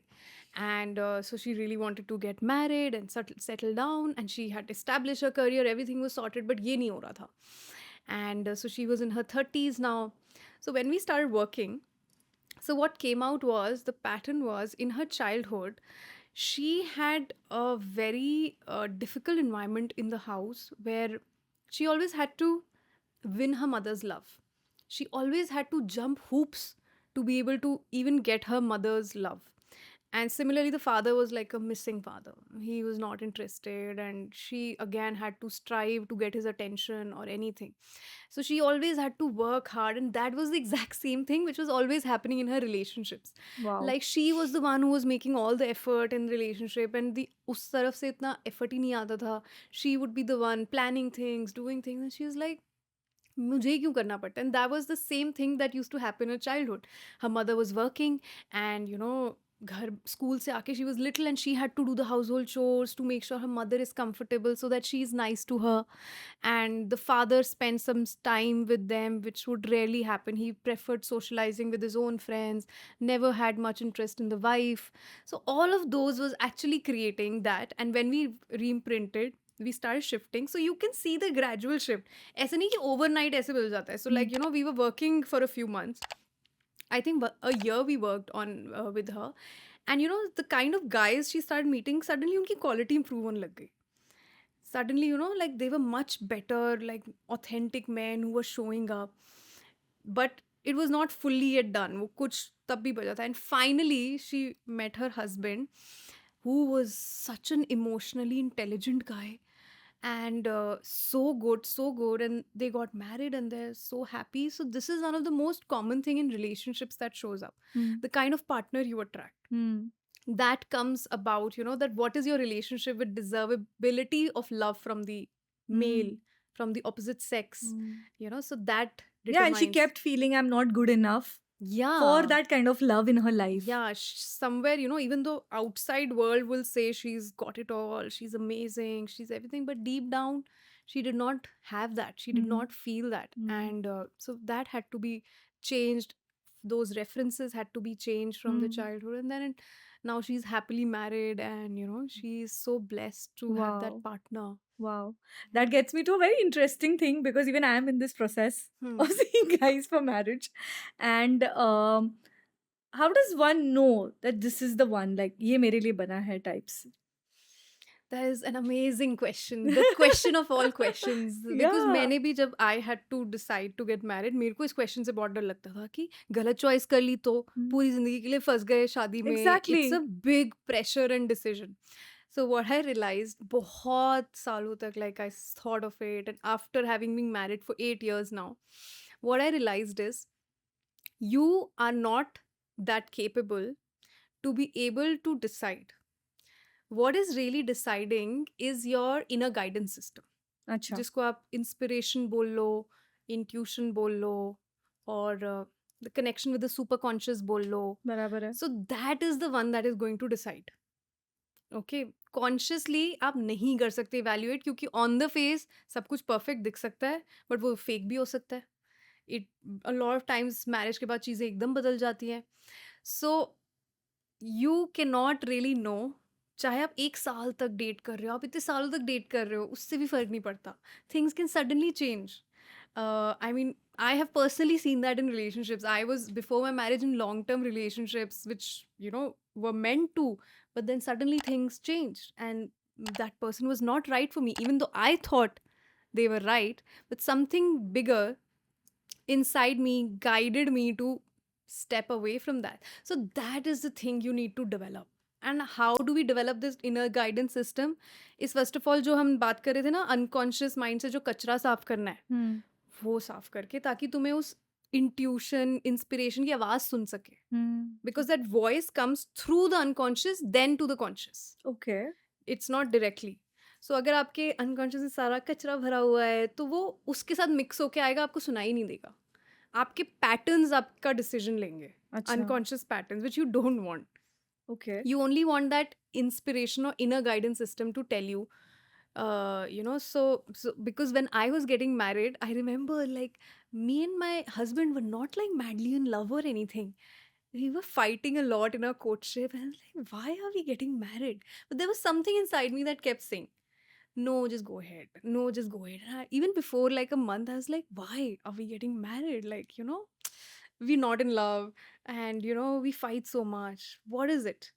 and so she really wanted to get married and settle down, and she had established her career, everything was sorted, but ये नहीं हो रहा था. And so she was in her 30s now. So when we started working, so what came out was the pattern was in her childhood, she had a very difficult environment in the house where she always had to win her mother's love. She always had to jump hoops to be able to even get her mother's love. And similarly, the father was like a missing father. He was not interested, and she again had to strive to get his attention or anything. So she always had to work hard, and that was the exact same thing which was always happening in her relationships. Wow. Like she was the one who was making all the effort in the relationship, and the उस तरफ से इतना effort ही नहीं आता था. She would be the one planning things, doing things, and she was like, मुझे ही क्यों करना पड़ता है? And that was the same thing that used to happen in her childhood. Her mother was working, and घर school से आके she was little, and she had to do the household chores to make sure her mother is comfortable so that she is nice to her. And the father spent some time with them, which would rarely happen. He preferred socializing with his own friends, never had much interest in the wife. So all of those was actually creating that. And when we reimprinted, we started shifting. So you can see the gradual shift. ऐसे नहीं कि overnight ऐसे मिल जाता है. So like, we were working for a few months. I think a year we worked on with her. And the kind of guys she started meeting, suddenly उनकी quality improve होने लग गई. Suddenly, like they were much better, like authentic men who were showing up. But it was not fully yet done. वो कुछ तब भी बचा था. And finally, she met her husband, who was such an emotionally intelligent guy. And so good. And they got married, and they're so happy. So this is one of the most common thing in relationships that shows up. The kind of partner you attract. That comes about, that what is your relationship with deservability of love from the male, from the opposite sex, so that Yeah, and she determines. kept feeling I'm not good enough Yeah. for that kind of love in her life. Yeah, somewhere, even though outside world will say she's got it all, she's amazing, she's everything, but deep down, she did not have that. She did not feel that. And so that had to be changed those references had to be changed from the Hmm. childhood, and then now she's happily married, and she's so blessed to have that Wow. partner. Wow. That gets me to a very interesting thing because even I am in this process Hmm. of seeing guys for marriage. And how does one know that this is the one, like, ye mere liye bana hai types? That is an amazing question. The question of all questions. Because Yeah. मैंने भी जब I had to decide to get married, मेरे को इस question से बहुत डर लगता था कि गलत choice कर ली तो Hmm. पूरी जिंदगी के लिए फंस गए शादी में. It's Exactly. a big pressure and decision. So what I realized, बहुत सालों तक, like I thought of it, and after having been married for 8 years now, what I realized is you are not that capable to be able to decide. What is really deciding is your inner guidance system, अच्छा. जिसको आप inspiration बोल लो, intuition बोल लो, और the connection with the superconscious बोल लो. बराबर है. So that is the one that is going to decide. Okay, consciously आप नहीं कर सकते evaluate, क्योंकि on the face सब कुछ perfect दिख सकता है, but वो fake भी हो सकता है. It a lot of times marriage के बाद चीज़ें एकदम बदल जाती हैं. So you cannot really know. चाहे आप 1 साल तक डेट कर रहे हो, आप इतने सालों तक डेट कर रहे हो, उससे भी फ़र्क नहीं पड़ता. Things can suddenly change. I mean, I have personally seen that in relationships. I was, before my marriage, in long-term relationships, which, were meant to, but then suddenly things changed, and that person was not right for me, even though I thought they were right, but something bigger inside me guided me to step away from that. So that is the thing you need to develop. And how do we develop this inner guidance system? Is first of all, जो हम बात कर रहे थे ना, unconscious mind से जो कचरा साफ करना है, Hmm. वो साफ करके, ताकि तुम्हें उस intuition, inspiration की आवाज सुन सके. Hmm. Because that voice comes through the unconscious, then to the conscious. Okay. It's not directly. So अगर आपके unconscious में सारा कचरा भरा हुआ है, तो वो उसके साथ मिक्स होके आएगा, आपको सुनाई नहीं देगा. आपके पैटर्न्स आपका डिसीजन लेंगे, अच्छा. unconscious patterns which you don't want. Okay. You only want that inspiration or inner guidance system to tell you. So because when I was getting married, I remember, like, me and my husband were not like madly in love or anything. We were fighting a lot in our courtship, and I was like, why are we getting married? But there was something inside me that kept saying, no, just go ahead. No, just go ahead. And even before like a month, I was like, why are we getting married? Like, we're not in love, and we fight so much. What is it?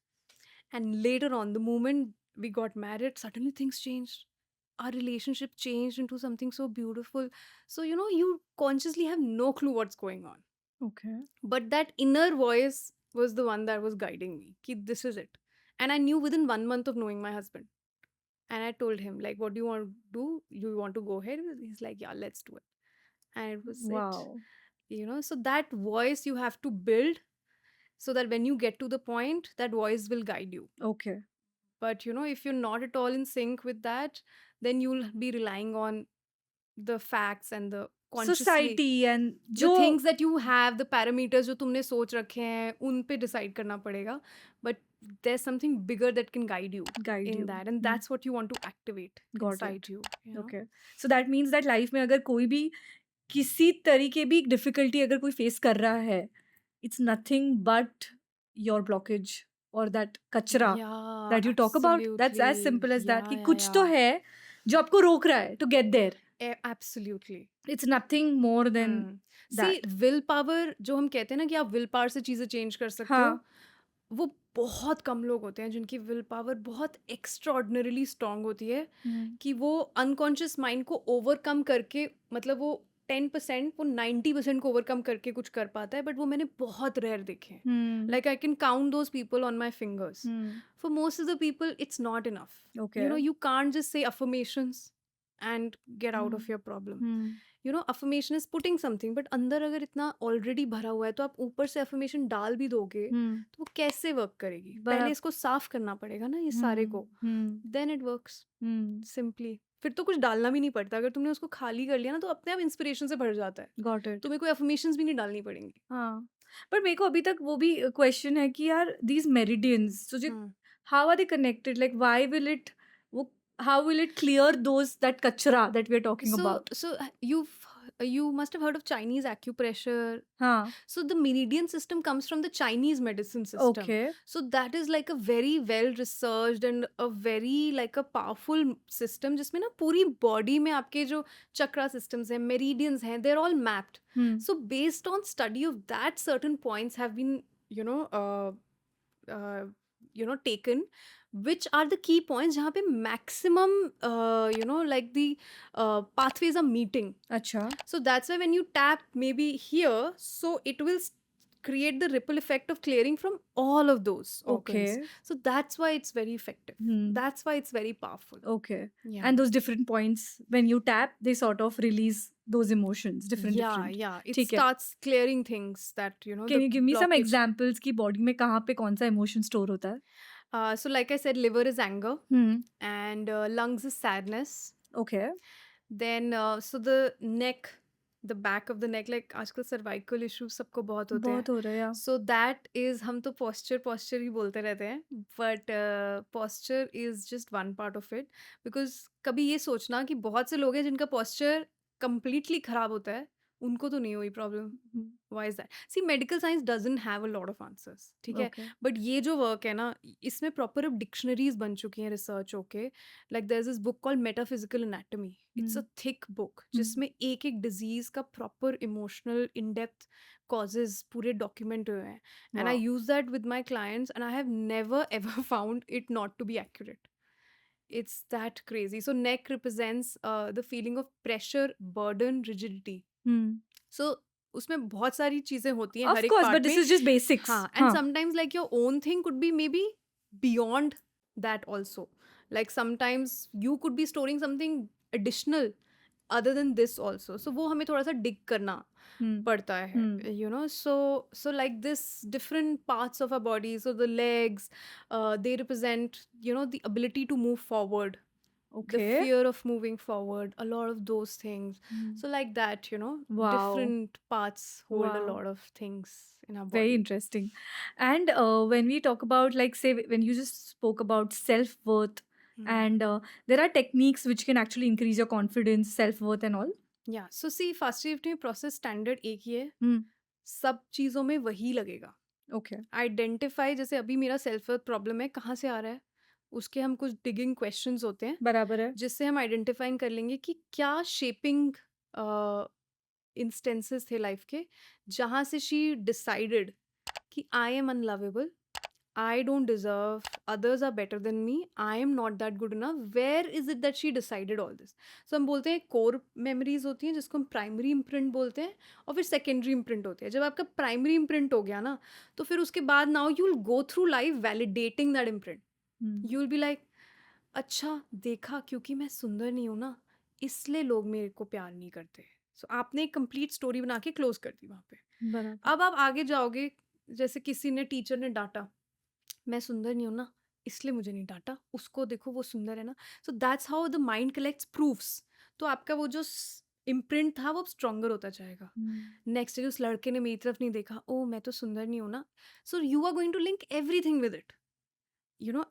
And later on, the moment we got married, suddenly things changed. Our relationship changed into something so beautiful. So, you consciously have no clue what's going on. Okay. But that inner voice was the one that was guiding me. Ki this is it. And I knew within 1 month of knowing my husband. And I told him, like, what do you want to do? You want to go ahead? He's like, yeah, let's do it. And it was it. Wow. So that voice you have to build, so that when you get to the point, that voice will guide you. Okay. But if you're not at all in sync with that, then you'll be relying on the facts and the consciously, Society and the जो things that you have, the parameters जो तुमने सोच रखे हैं, उन पे decide करना पड़ेगा. But there's something bigger that can guide you guide in you. that, and that's what you want to activate Got inside it. you. Okay. So that means that life में अगर कोई भी किसी तरीके भी डिफिकल्टी अगर कोई फेस कर रहा है, it's nothing but your blockage or that कचरा Yeah, that you talk about. That's as absolutely. simple as that Yeah, कि yeah, कुछ तो yeah. है जो आपको रोक रहा है to get there. Absolutely. It's nothing more than See, that. Will power जो हम कहते हैं ना कि आप विल पावर से चीजें चेंज कर सकते हो, हाँ. वो बहुत कम लोग होते हैं जिनकी विल पावर बहुत एक्स्ट्रॉर्डिनरीली स्ट्रांग होती है, Hmm. कि वो अनकॉन्शियस माइंड को ओवरकम करके, मतलब वो 10%, वो 90% को ओवरकम करके कुछ कर पाता है. बट वो मैंने बहुत रेयर देखे हैं. Hmm. Like, I can count those people on my fingers. Hmm. For most of the people, it's not enough. Okay. You can't just say affirmations and get out of Hmm. your problem. Hmm. Affirmation is putting something, but अंदर अगर इतना already भरा हुआ है, तो आप ऊपर से affirmation डाल भी दोगे, Hmm. तो वो कैसे वर्क करेगी? बराबर. पहले इसको साफ करना पड़ेगा ना, ये सारे को. Hmm. Then it works. Hmm. Simply. फिर तो कुछ डालना भी नहीं पड़ता. अगर तुमने उसको खाली कर लिया ना, तो अपने आप इंस्पिरेशन से भर जाता है. Got it. तुम्हें कोई affirmations भी नहीं डालनी पड़ेंगी. हाँ. पर मेरे को अभी तक वो भी क्वेश्चन है कि यार these meridians, so how are they connected? Like why will it how will it clear those that kachra that we are talking about? So you've you must have heard of Chinese acupressure. हाँ. So the meridian system comes from the Chinese medicine system. Okay. So that is like a very well researched and a very like a powerful system जिसमें ना पूरी body में आपके जो chakra systems हैं, meridians हैं, they're all mapped. Hmm. So based on study of that, certain points have been, taken, which are the key points जहाँ पे maximum, like the pathways are meeting. अच्छा. So that's why when you tap maybe here, so it will create the ripple effect of clearing from all of those organs. Okay. So that's why it's very effective. Hmm. That's why it's very powerful. Okay. Yeah. And those different points, when you tap, they sort of release those emotions, different. Yeah. It ठीक है. starts clearing things that, Can the you give me some blockage. examples कि body में कहाँ पे कौन सा emotion store होता है? So like I said, liver is anger Hmm. and lungs is sadness. Okay. Then so the neck, the back of the neck, like आजकल cervical issues सबको बहुत होते हैं. बहुत हो रहा है यार. So that is, हम तो posture ही बोलते रहते हैं, but posture is just one part of it, because कभी ये सोचना कि बहुत से लोग हैं जिनका posture completely खराब होता है, उनको तो नहीं हुई problem. Why is that? See, medical science doesn't have a lot of answers, ठीक है. Okay. बट ये जो वर्क है ना, इसमें प्रॉपर अब डिक्शनरीज बन चुकी हैं, रिसर्च होके. Like there is this book called metaphysical anatomy. It's a thick book जिसमें एक एक डिजीज का proper emotional in depth causes पूरे डॉक्यूमेंट हुए हैं. And I Wow. Use that with my clients and I have never ever found it not to be accurate. It's that crazy. So neck represents the feeling of pressure, burden, rigidity. Hmm. So उसमें बहुत सारी चीजें होती हैं Of हर एक course, part but this में. is just basics. हाँ, and sometimes like your own thing could be maybe beyond that also. Like sometimes you could be storing something additional other than this also. So वो हमें थोड़ा सा dig करना पड़ता है. So like this different parts of our body. So the legs, they represent, the ability to move forward. The Okay. fear of moving forward, a lot of those things. So like that, Wow. different parts hold a Wow. lot of things in our body. Very interesting. And when we talk about, like, say, when you just spoke about self-worth, and there are techniques which can actually increase your confidence, self-worth and all. Yeah. So see, fast EFT में process standard एक ही है. Hmm. सब चीज़ों में वही लगेगा. Okay. Identify, जैसे अभी मेरा self worth problem है, कहाँ से आ रहा है, उसके हम कुछ digging questions होते हैं बराबर है. जिससे हम आइडेंटिफाई कर लेंगे कि क्या शेपिंग इंस्टेंसेस थे लाइफ के जहाँ से शी डिसाइडेड कि I am unlovable, I don't deserve, others are better than me, I am not that good enough. Where is it that she decided all this? So हम बोलते हैं core memories होती हैं जिसको हम प्राइमरी इम्प्रिंट बोलते हैं, और फिर सेकेंडरी इम्प्रिंट होती है. जब आपका प्राइमरी इम्प्रिंट हो गया ना, तो फिर उसके बाद now you will go through life validating that imprint. You will be like, अच्छा देखा, क्योंकि मैं सुंदर नहीं हूँ ना, इसलिए लोग मेरे को प्यार नहीं करते. सो आपने एक कंप्लीट स्टोरी बना के क्लोज कर दी वहाँ पे. बराबर. अब आप आगे जाओगे, जैसे किसी ने, टीचर ने डांटा, मैं सुंदर नहीं हूँ ना, इसलिए मुझे नहीं डांटा, उसको देखो वो सुंदर है ना. So that's how the mind collects proofs. तो आपका वो जो इम्प्रिंट था वो स्ट्रॉन्गर होता जाएगा. नेक्स्ट डे उस लड़के ने मेरी तरफ नहीं देखा, ओ मैं तो सुंदर नहीं हूँ ना, so you are going to link everything with it,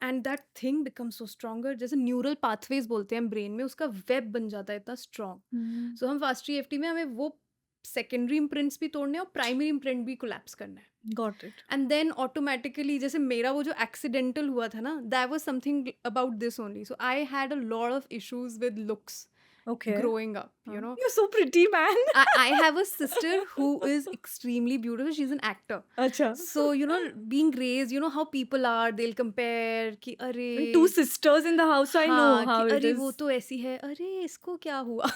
and that thing becomes so stronger. जैसे न्यूरल पाथवेज बोलते हैं ब्रेन में, उसका वेब बन जाता है इतना स्ट्रॉन्ग. सो हम फास्ट EFT में हमें वो सेकेंडरी इम्प्रिंट्स भी तोड़ने हैं और प्राइमरी इम्प्रिंट भी कोलैप्स करना है. Got it. And then automatically, जैसे मेरा वो जो एक्सीडेंटल हुआ था ना, that was something about this only. So I had a lot of issues with looks Okay. growing up. You're so pretty, man. I have a sister who is extremely beautiful. She's an actor. अच्छा. So being raised, how people are, they'll compare कि अरे Two sisters in the house, so I know हाँ, how कि it अरे is. वो तो ऐसी है, अरे इसको क्या हुआ.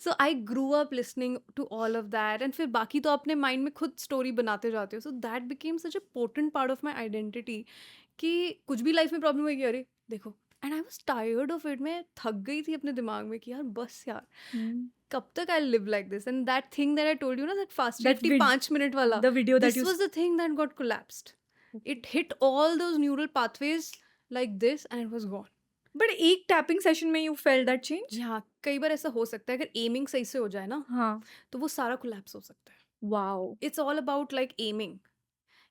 So I grew up listening to all of that, and फिर बाकी तो अपने mind में खुद story बनाते जाते हो. So that became such a potent part of my identity कि कुछ भी life में problem होगी, अरे देखो. And I was tired of it. मैं थक गई थी अपने दिमाग में कि यार बस यार, कब तक I live like this. And that thing that I told you ना, that fast That 5 minute वाला, The video that this you was the thing that got collapsed. It hit all those neural pathways like this and it was gone. But एक tapping session में you felt that change? हाँ, कई बार ऐसा हो सकता है, अगर एमिंग सही से हो जाए ना, हाँ. तो वो सारा कोलैप्स हो सकता है. Wow. It's all about like aiming,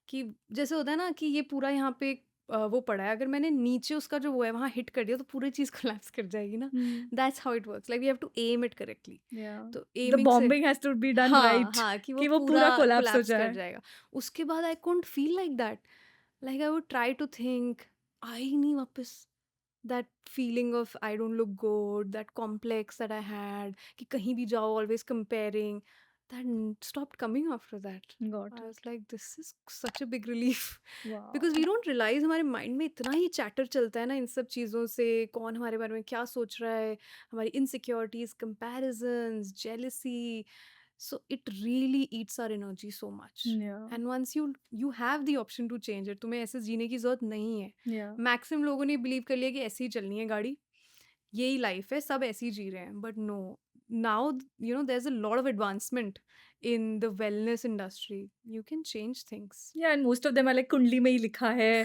कि जैसे होता है ना कि ये पूरा यहाँ पे वो पड़ा है, अगर मैंने नीचे उसका जो वो है वहाँ हिट कर दिया तो पूरी चीज़ कोलैप्स कर जाएगी ना. That's how it works, like we have to aim it correctly. Yeah. तो The एमिंग से bombing has to be done हाँ right हाँ कि वो कि वो पूरा पूरा collapse हो कोलैप्स कर जाए. जाएगा. उसके बाद I can't feel like that. Like I would try to think, I नहीं वापस that feeling of I don't look good, that complex that I had, कि कहीं भी जाओ always comparing, that stopped coming after that. Got I it. was like, this is such a big relief. Wow. because we don't realize हमारे mind में इतना ही chatter चलता है ना इन सब चीज़ों से, कौन हमारे बारे में क्या सोच रहा है, हमारी insecurities, comparisons, jealousy. So it really eats our energy so much. Yeah. And once you have the option to change it, तुम्हें ऐसे जीने की जरूरत नहीं है. Yeah. मैक्सिमम लोगों ने बिलीव कर लिया कि ऐसे ही चलनी है गाड़ी, यही लाइफ है, सब ऐसे ही जी रहे हैं. But no, now you know there is a lot of advancement in the wellness industry. You can change things. Yeah, and most of them are like कुंडली में ही लिखा है,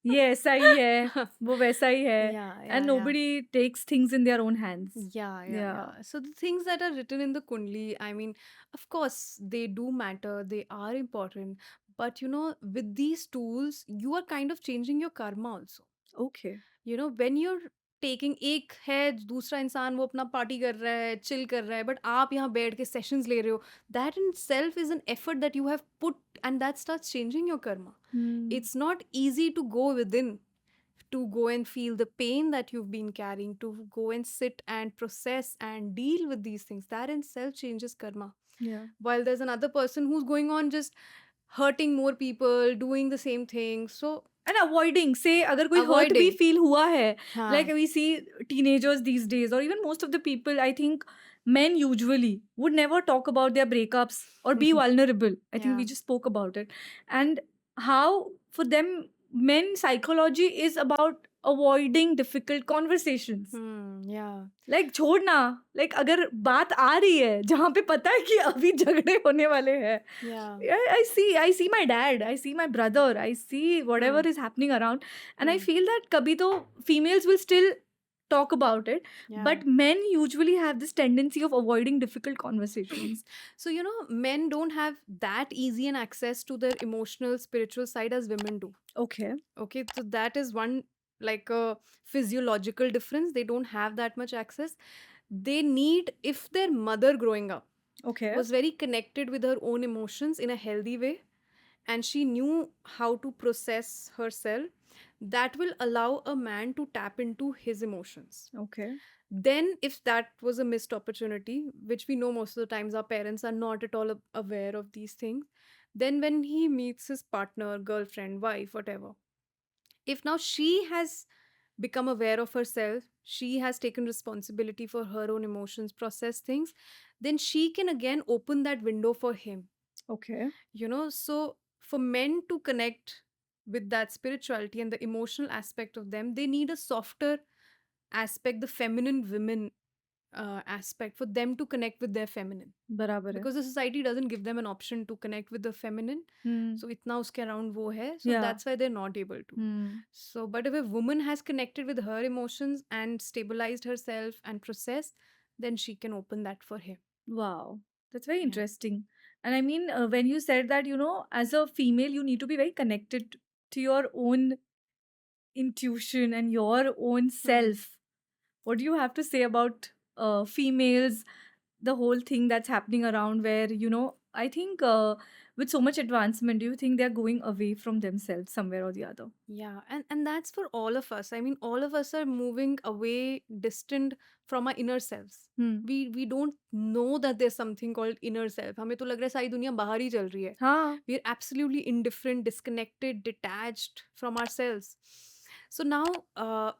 ये ऐसा ही है, वो वैसा ही है, and nobody takes things in their own hands. Yeah. So the things that are written in the Kundli, I mean, of course, they do matter, they are important. But you know, with these tools, you are kind of changing your karma also. Okay. You know, when you're taking, एक है दूसरा इंसान वो अपना party कर रहा है, chill कर रहा है, बट आप यहाँ बैठ के सेशंस ले रहे हो, that in itself is an effort that you have put, and that starts changing your karma. It's not easy to go within, to go and feel the pain that you've been carrying, to go and sit and process and deal with these things. That in itself changes karma. Yeah. While there's another person who's going on just hurting more people, doing the same thing. So And avoiding, say अगर कोई hurt भी Avoiding. feel हुआ है, हाँ. like we see teenagers these days, or even most of the people, I think men usually would never talk about their breakups or be vulnerable. I think we Yeah. just spoke about it. And how for them, men psychology is about avoiding difficult conversations. Yeah. Like छोड़ना, like अगर बात आ रही है जहाँ पे पता है कि अभी झगड़े होने वाले हैं. Yeah. I see my dad, I see my brother, I see whatever is happening around, and I feel that kabhi to females will still talk about it, Yeah. but men usually have this tendency of avoiding difficult conversations. So, you know, men don't have that easy an access to their emotional, spiritual side as women do. Okay. Okay, so that is one, like a physiological difference. They don't have that much access. They need, if their mother growing up Okay. was very connected with her own emotions in a healthy way, and she knew how to process herself, that will allow a man to tap into his emotions. Okay. Then if that was a missed opportunity, which we know most of the times our parents are not at all aware of these things, then when he meets his partner, girlfriend, wife, whatever, if now she has become aware of herself, she has taken responsibility for her own emotions, process things, then she can again open that window for him. Okay. You know, so for men to connect with that spirituality and the emotional aspect of them, they need a softer aspect, the feminine women aspect, for them to connect with their feminine, बराबर है. because the society doesn't give them an option to connect with the feminine. So itna uske around wo hai, so Yeah. that's why they're not able to. So but if a woman has connected with her emotions and stabilized herself and processed, then she can open that for him. Wow, that's very Yeah. interesting. And I mean, when you said that, you know, as a female, you need to be very connected to your own intuition and your own self. What do you have to say about females, the whole thing that's happening around where, you know, I think with so much advancement, do you think they're going away from themselves somewhere or the other? Yeah, and that's for all of us. I mean, all of us are moving away, distant from our inner selves. We don't know that there's something called inner self. हमें तो लग रहा है सारी दुनिया बाहर ही चल रही है. हाँ. We are absolutely indifferent, disconnected, detached from ourselves. So now,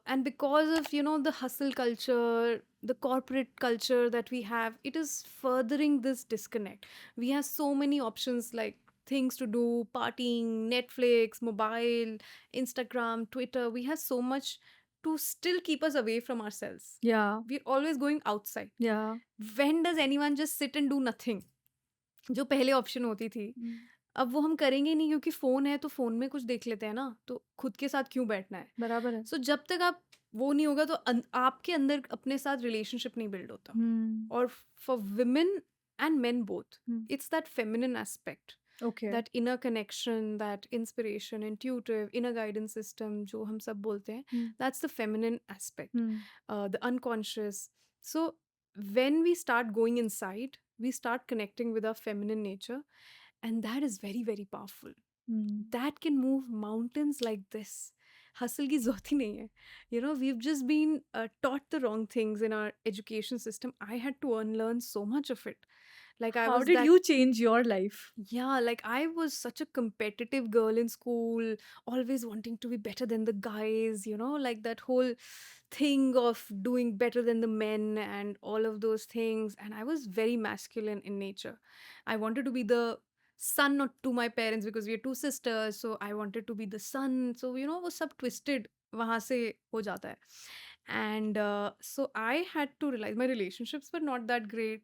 and because of, you know, the hustle culture, the corporate culture that we have, it is furthering this disconnect. We have so many options, like things to do, partying, Netflix, mobile, Instagram, Twitter. We have so much to still keep us away from ourselves. Yeah. We're always going outside. Yeah. When does anyone just sit and do nothing? जो पहले option होती थी, अब वो हम करेंगे नहीं, क्योंकि फोन है तो फोन में कुछ देख लेते हैं ना, तो खुद के साथ क्यों बैठना है. बराबर है. सो जब तक आप वो नहीं होगा तो आपके अंदर अपने साथ रिलेशनशिप नहीं बिल्ड होता. और for women and main both, it's that feminine aspect Okay. that inner connection, that inspiration, intuitive inner guidance system जो हम सब बोलते हैं, Hmm. that's the feminine aspect, Hmm. the unconscious. So when we start going inside, we start connecting with our feminine nature, and that is very, very powerful. Hmm. That can move mountains like this. Hustle की ज़रूरत ही नहीं है. You know, we've just been taught the wrong things in our education system. I had to unlearn so much of it. Like I How was did that. you change your life? Yeah, like I was such a competitive girl in school, always wanting to be better than the guys, you know, like that whole thing of doing better than the men and all of those things. And I was very masculine in nature. I wanted to be the son not to my parents because we are two sisters. So I wanted to be the son. So, you know, वो सब twisted वहाँ से हो जाता है. And so I had to realize my relationships were not that great.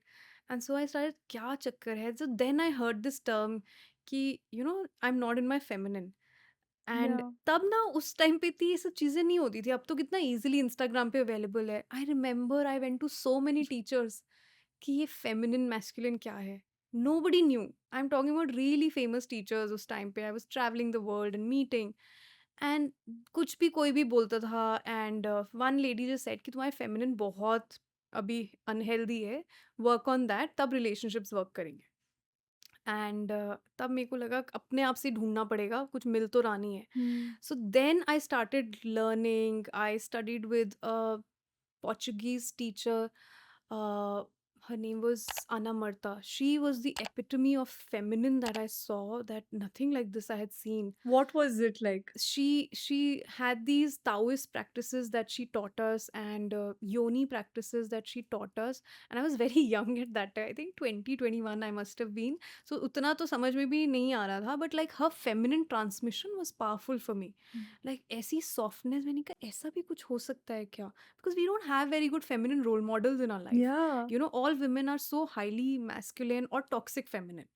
And so I started, क्या चक्कर है? So then I heard this term कि, you know, I'm not in my feminine. And Yeah. तब ना उस time पे इतनी ये सब चीज़ें नहीं होती थी. अब तो कितना इजीली इंस्टाग्राम पे अवेलेबल है. I remember I went to so many teachers कि ये फेमिनिन मैस्कुलिन क्या है. Nobody knew. I'm talking about really famous teachers उस टाइम पे. I was traveling the world and meeting. And कुछ भी कोई भी बोलता था. And one lady just said कि तुम्हारे फेमिनिन बहुत अभी अनहेल्दी है. वर्क ऑन दैट, तब रिलेशनशिप्स वर्क करेंगे. एंड तब मेरे को लगा कि अपने आप से ढूंढना पड़ेगा, कुछ मिल तो रहा नहीं है. Hmm. So then I started learning. I studied with a Portuguese teacher. Uh, Her name was Ana Marta. She was the epitome of feminine that I saw, that nothing like this I had seen. What was it like? She had these Taoist practices that she taught us, and yoni practices that she taught us. And I was very young at that time. I think 2021 I must have been. So उतना तो समझ में भी नहीं आ रहा था, but like her feminine transmission was powerful for me. Like ऐसी softness, मैंने कहा ऐसा भी कुछ हो सकता है क्या? Because we don't have very good feminine role models in our life. Yeah. You know, all women are so highly masculine or toxic feminine.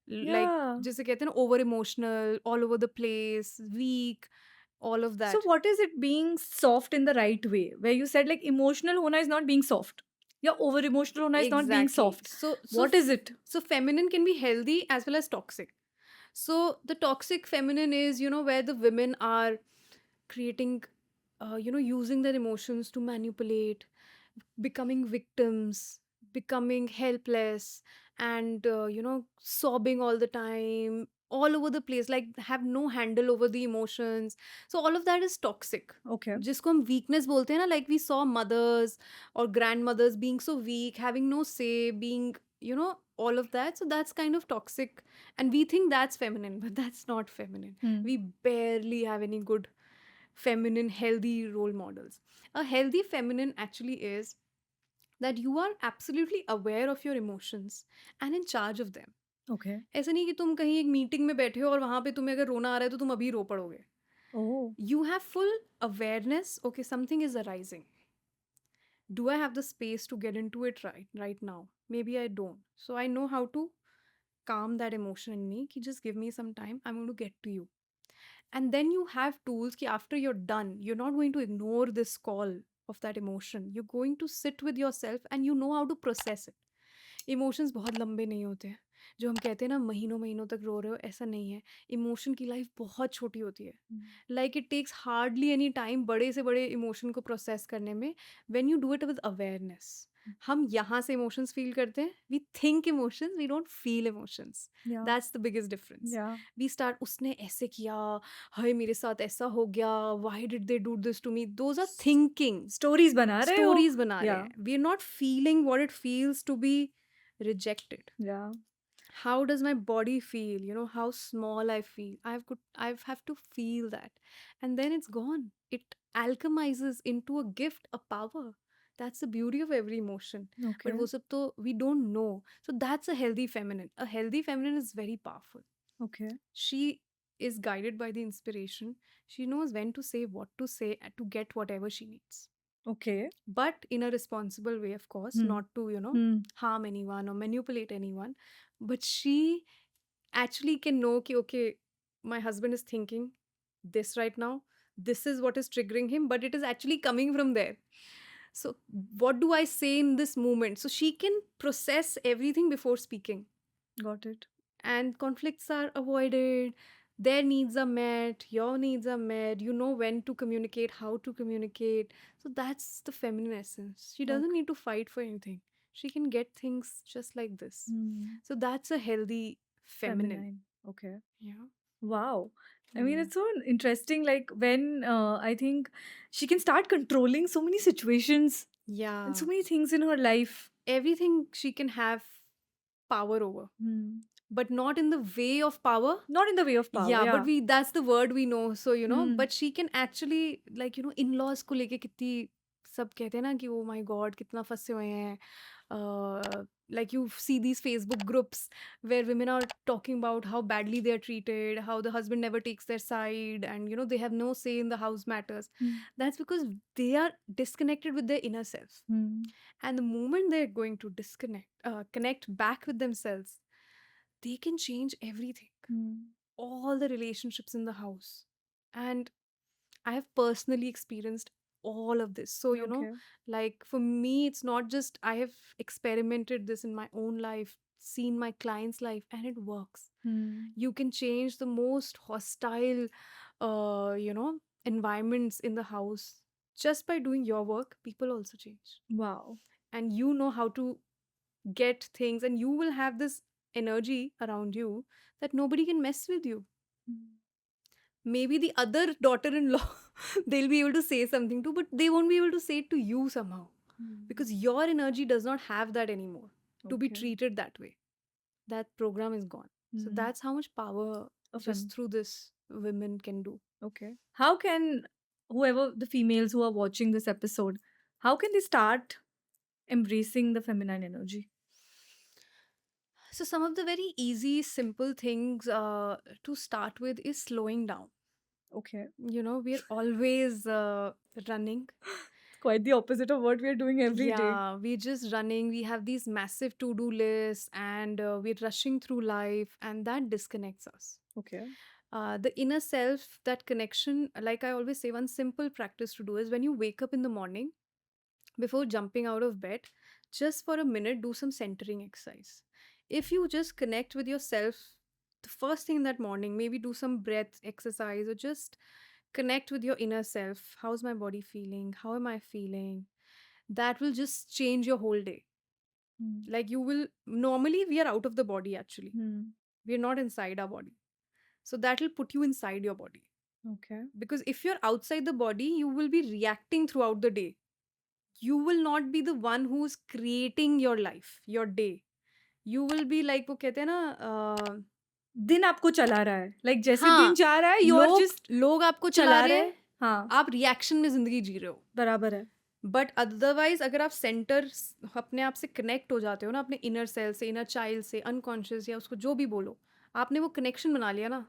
Like Yeah. जिसे कहते हैं ना, over emotional, all over the place, weak, all of that. So what is it being soft in the right way? Where you said like emotional hona is not being soft. Yeah, over emotional hona is not being soft. So What is it? So feminine can be healthy as well as toxic. So the toxic feminine is, you know, where the women are creating, you know, using their emotions to manipulate, becoming victims, becoming helpless, and you know, sobbing all the time, all over the place, like have no handle over the emotions. So all of that is toxic. Okay. जिसको हम weakness बोलते हैं ना, like we saw mothers or grandmothers being so weak, having no say, being, you know, all of that. So that's kind of toxic, and we think that's feminine, but that's not feminine. Hmm. We barely have any good feminine healthy role models. A healthy feminine actually is that you are absolutely aware of your emotions and in charge of them. Okay. ऐसा नहीं कि तुम कहीं एक meeting में बैठे हो और वहां पे तुम्हें अगर रोना आ रहा है तो तुम अभी रो पड़ोगे. Oh. You have full awareness. Okay, something is arising. Do I have the space to get into it right now? Maybe I don't. So I know how to calm that emotion in me. Ki just give me some time. I'm going to get to you. And then you have tools ki after you're done, you're not going to ignore this call of that emotion. You're going to sit with yourself and you know how to process it. Emotions बहुत लंबे नहीं होते हैं. जो हम कहते हैं ना महीनों महीनों तक रो रहे हो, ऐसा नहीं है. इमोशन की लाइफ बहुत छोटी होती है. Like it takes hardly any time बड़े से बड़े इमोशन को प्रोसेस करने में, when you do it with awareness. हम यहाँ से इमोशंस फील करते हैं. We think emotions, we don't feel emotions. Yeah. That's the biggest difference. Yeah. We start, उसने ऐसे किया, हाय मेरे साथ ऐसा हो गया, why did they do this to me. Those are thinking Stories बना रहे हो. स्टोरीज बना रहे Yeah. हैं. We are not feeling what it feels to be rejected. Yeah. How does my body feel? You know, how small I feel. I have to feel that. And then it's gone. It alchemizes into a gift, a power. That's the beauty of every emotion. Okay. But wo sab to we don't know. So that's a healthy feminine. A healthy feminine is very powerful. Okay. She is guided by the inspiration. She knows when to say, what to say, to get whatever she needs. Okay. But in a responsible way, of course, Hmm. not to, you know, Hmm. harm anyone or manipulate anyone. But she actually can know ki, okay, my husband is thinking this right now, this is what is triggering him, but it is actually coming from there. So what do I say in this moment? So she can process everything before speaking. Got it. and conflicts are avoided. Their needs are met, your needs are met. You know when to communicate, how to communicate. So that's the feminine essence. She doesn't Okay. need to fight for anything. She can get things just like this. Hmm. So that's a healthy feminine. Feminine. Okay. Yeah. Wow. I mean, Yeah. it's so interesting. Like when I think she can start controlling so many situations Yeah. and so many things in her life. Everything she can have power over, Hmm. but not in the way of power. Not in the way of power. Yeah, but Yeah. we that's the word we know. So, Hmm. but she can actually, like, in-laws को लेके कितनी सब कहते हैं ना कि oh my god कितना फंसे हुए हैं. Like you see these Facebook groups where women are talking about how badly they are treated, how the husband never takes their side, and they have no say in the house matters. Hmm. That's because they are disconnected with their inner self. Hmm. And the moment they're going to connect back with themselves, they can change everything, Hmm. all the relationships in the house. And I have personally experienced all of this. So, Okay. like for me, it's not just I have experimented this in my own life, seen my clients' life, and it works. Hmm. You can change the most hostile, environments in the house just by doing your work. People also change. Wow. And you know how to get things, and you will have this energy around you that nobody can mess with you. Hmm. Maybe the other daughter-in-law they'll be able to say something to, but they won't be able to say it to you somehow, Hmm. because your energy does not have that anymore to be Okay. treated that way. That program is gone. So Hmm. that's how much power Of just fem- through this women can do. Okay. How can whoever the females who are watching this episode, how can they start embracing the feminine energy? So some of the very easy simple things to start with is slowing down. Okay. We're always running. It's quite the opposite of what we are doing every day. Yeah, we're just running. We have these massive to-do lists, and we're rushing through life, and that disconnects us. Okay. The inner self, that connection, like I always say, one simple practice to do is when you wake up in the morning, before jumping out of bed, just for a minute, do some centering exercise. If you just connect with yourself the first thing that morning, maybe do some breath exercise or just connect with your inner self. How's my body feeling? How am I feeling? That will just change your whole day. Hmm. Like you will, normally we are out of the body actually. Hmm. We're not inside our body. So that will put you inside your body. Okay. Because if you're outside the body, you will be reacting throughout the day. You will not be the one who's creating your life, your day. You will be like, वो कहते हैं ना, दिन आपको चला रहा है like जैसे दिन हाँ, जा रहा है यू आर लोग जस्ट लोग आपको चला चला रहे रहे हैं, हैं हाँ आप रिएक्शन में जिंदगी जी रहे हो. बराबर है बट अदरवाइज अगर आप सेंटर अपने आप से कनेक्ट हो जाते हो ना, अपने इनर सेल से, इनर चाइल्ड से, अनकॉन्शियस या उसको जो भी बोलो, आपने वो कनेक्शन बना लिया ना,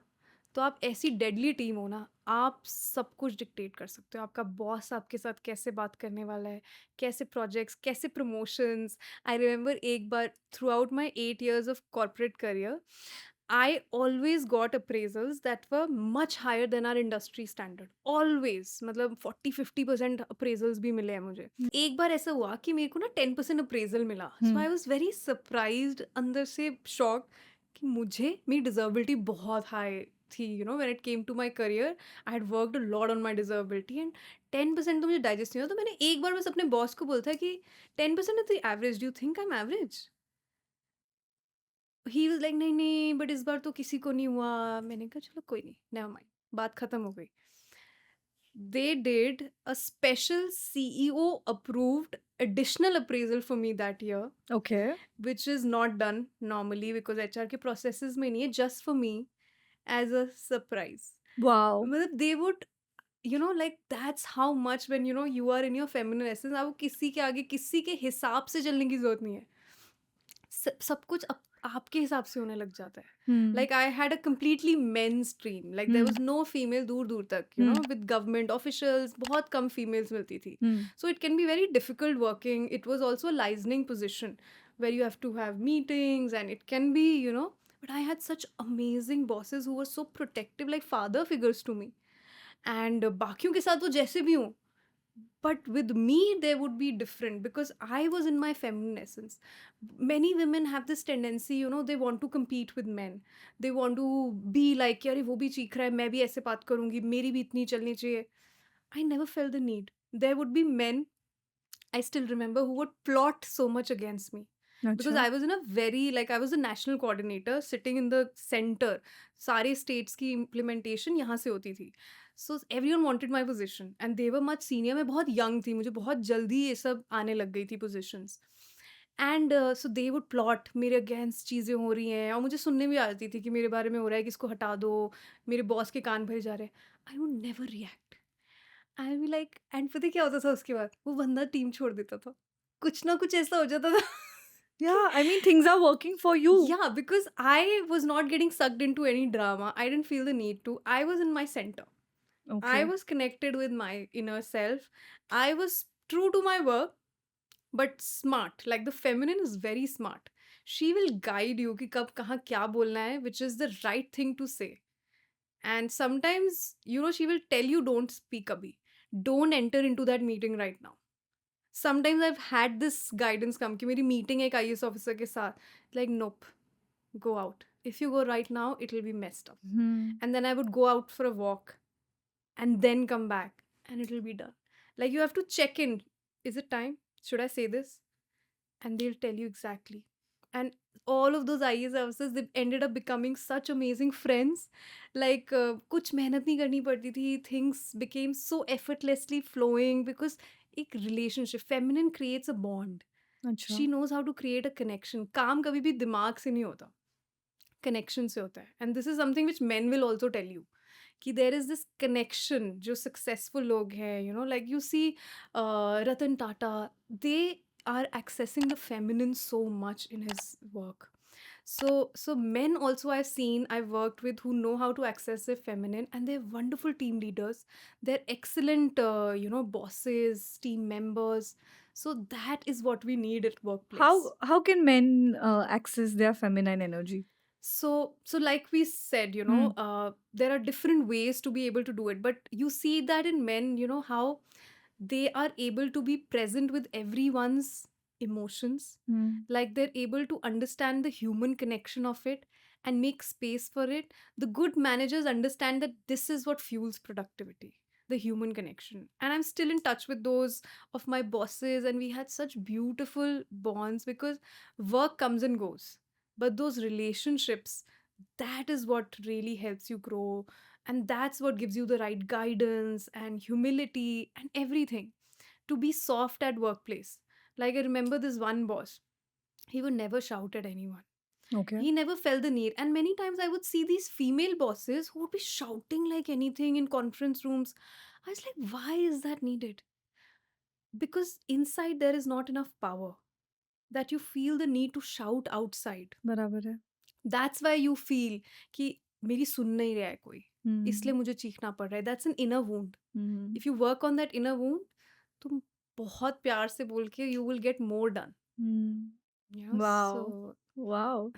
तो आप ऐसी डेडली टीम हो ना, आप सब कुछ डिक्टेट कर सकते हो. आपका बॉस आपके साथ कैसे बात करने वाला है, कैसे प्रोजेक्ट्स, कैसे प्रमोशंस. आई रिमेंबर एक बार throughout my 8 years of corporate career, I always got appraisals that were much higher than our industry standard. Always. मतलब 40-50% appraisals भी मिले हैं मुझे. एक बार ऐसा हुआ कि मेरे को ना 10% appraisal मिला. So I was very surprised, अंदर से shocked कि मुझे मेरी disability बहुत high थी. When it came to my career, I had worked a lot on my disability and 10% तो मुझे digest नहीं हुआ. तो मैंने एक बार बस अपने boss को बोला था कि 10% is the average. Do you think I'm average? He was like नहीं नहीं बट इस बार तो किसी को नहीं हुआ. मैंने कहा चलो कोई नहीं, नेवर माइंड, बात खत्म हो गई. They did a special CEO approved additional appraisal for me that year, okay which is not done normally because HR के processes में नहीं है, just for me as a surprise. Wow मतलब they would, like that's how much when you are in your feminine essence, आपको किसी के आगे किसी के हिसाब से चलने की जरूरत नहीं है. सब कुछ आपके हिसाब से होने लग जाता है. Like I had a completely men's stream. Like there was no female दूर दूर तक, with government officials, बहुत कम females मिलती थी. So it can be very difficult working. It was also a licensing position where you have to have meetings and it can be, but I had such amazing bosses who were so protective, like father figures to me. And बाकियों के साथ वो जैसे भी हूँ, But with me, there would be different because I was in my feminine essence. Many women have this tendency, they want to compete with men. They want to be like, यार वो भी चीख रहा है, मैं भी ऐसे बात करूंगी, मेरी भी इतनी चलनी चाहिए. I never felt the need. There would be men, I still remember, who would plot so much against me. Because अच्छा. I was in a very, like, I was a national coordinator sitting in the center. सारे states की implementation यहाँ से होती थी. So everyone wanted my position and they were much senior. मैं बहुत young थी, मुझे बहुत जल्दी ये सब आने लग गई थी positions. And so they would plot मेरे अगेंस्ट चीज़ें हो रही हैं और मुझे सुनने भी आती थी कि मेरे बारे में हो रहा है कि इसको हटा दो, मेरे बॉस के कान भरे जा रहे हैं. I would never react. I be like, and पता है क्या होता था उसके बाद? वो बंदा टीम छोड़ देता था. कुछ ना कुछ ऐसा हो जाता था. कि Yeah, I mean, things are working for you. yeah, because I was not getting sucked into any drama. I didn't feel the need to. I was in my center. I Okay. was connected with my inner self. I was true to my work, but smart. Like the feminine is very smart. She will guide you कि कब कहाँ क्या बोलना है, which is the right thing to say. And sometimes, she will tell you don't speak abhi. Don't enter into that meeting right now. Sometimes I've had this guidance come कि मेरी meeting है एक IAS officer के साथ. Like, nope, go out. If you go right now, it'll be messed up. Hmm. And then I would go out for a walk and then come back and it'll be done. Like, you have to check in. Is it time? Should I say this? And they'll tell you exactly. And all of those IAS officers, they ended up becoming such amazing friends. Like, कुछ मेहनत नहीं करनी पड़ती थी. Things became so effortlessly flowing because एक relationship, feminine creates a bond. अच्छा. She knows how to create a connection. काम कभी भी दिमाग से नहीं होता, connection से होता है. And this is something which men will also tell you. कि there is this connection जो successful लोग हैं, like you see Ratan Tata, they are accessing the feminine so much in his work. So men also I've worked with who know how to access their feminine and they're wonderful team leaders. They're excellent, bosses, team members. So that is what we need at workplace. How can men access their feminine energy? So like we said, Hmm. there are different ways to be able to do it, but you see that in men, how they are able to be present with everyone's emotions. Hmm. Like they're able to understand the human connection of it and make space for it. The good managers understand that this is what fuels productivity, the human connection. And I'm still in touch with those of my bosses, and we had such beautiful bonds because work comes and goes. But those relationships, that is what really helps you grow. And that's what gives you the right guidance and humility and everything to be soft at workplace. Like I remember this one boss, he would never shout at anyone. Okay. He never felt the need. And many times I would see these female bosses who would be shouting like anything in conference rooms. I was like, why is that needed? Because inside there is not enough power that you feel the need to shout outside. बराबर है. That's why you feel कि मेरी सुन नहीं रहा है कोई, Hmm. इसलिए मुझे चीखना पड़ रहा है. That's an inner wound. Hmm. If you work on that inner wound, तुम बहुत प्यार से बोल के you will get more done. Hmm. Wow. So Wow.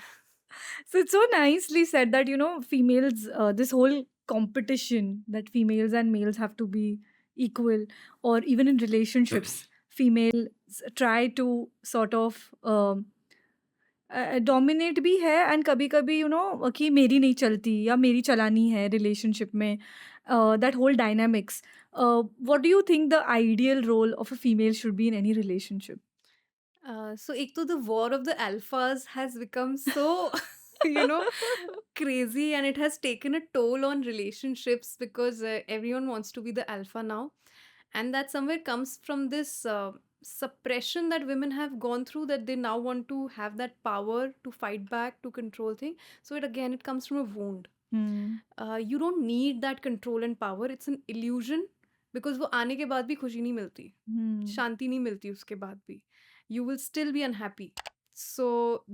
So it's so nicely said that, females, this whole competition that females and males have to be equal, or even in relationships, females try to sort of dominate भी है and कभी-कभी कि मेरी नहीं चलती या मेरी चलानी है रिलेशनशिप में, that whole dynamics. What do you think the ideal role of a female should be in any relationship? So ek to the war of the alphas has become so you know crazy, and it has taken a toll on relationships because everyone wants to be the alpha now, and that somewhere comes from this suppression that women have gone through, that they now want to have that power to fight back, to control things. So it comes from a wound. You don't need that control and power. It's an illusion because वो आने के बाद भी खुशी नहीं मिलती, शांति नहीं मिलती उसके बाद भी. You will still be unhappy. So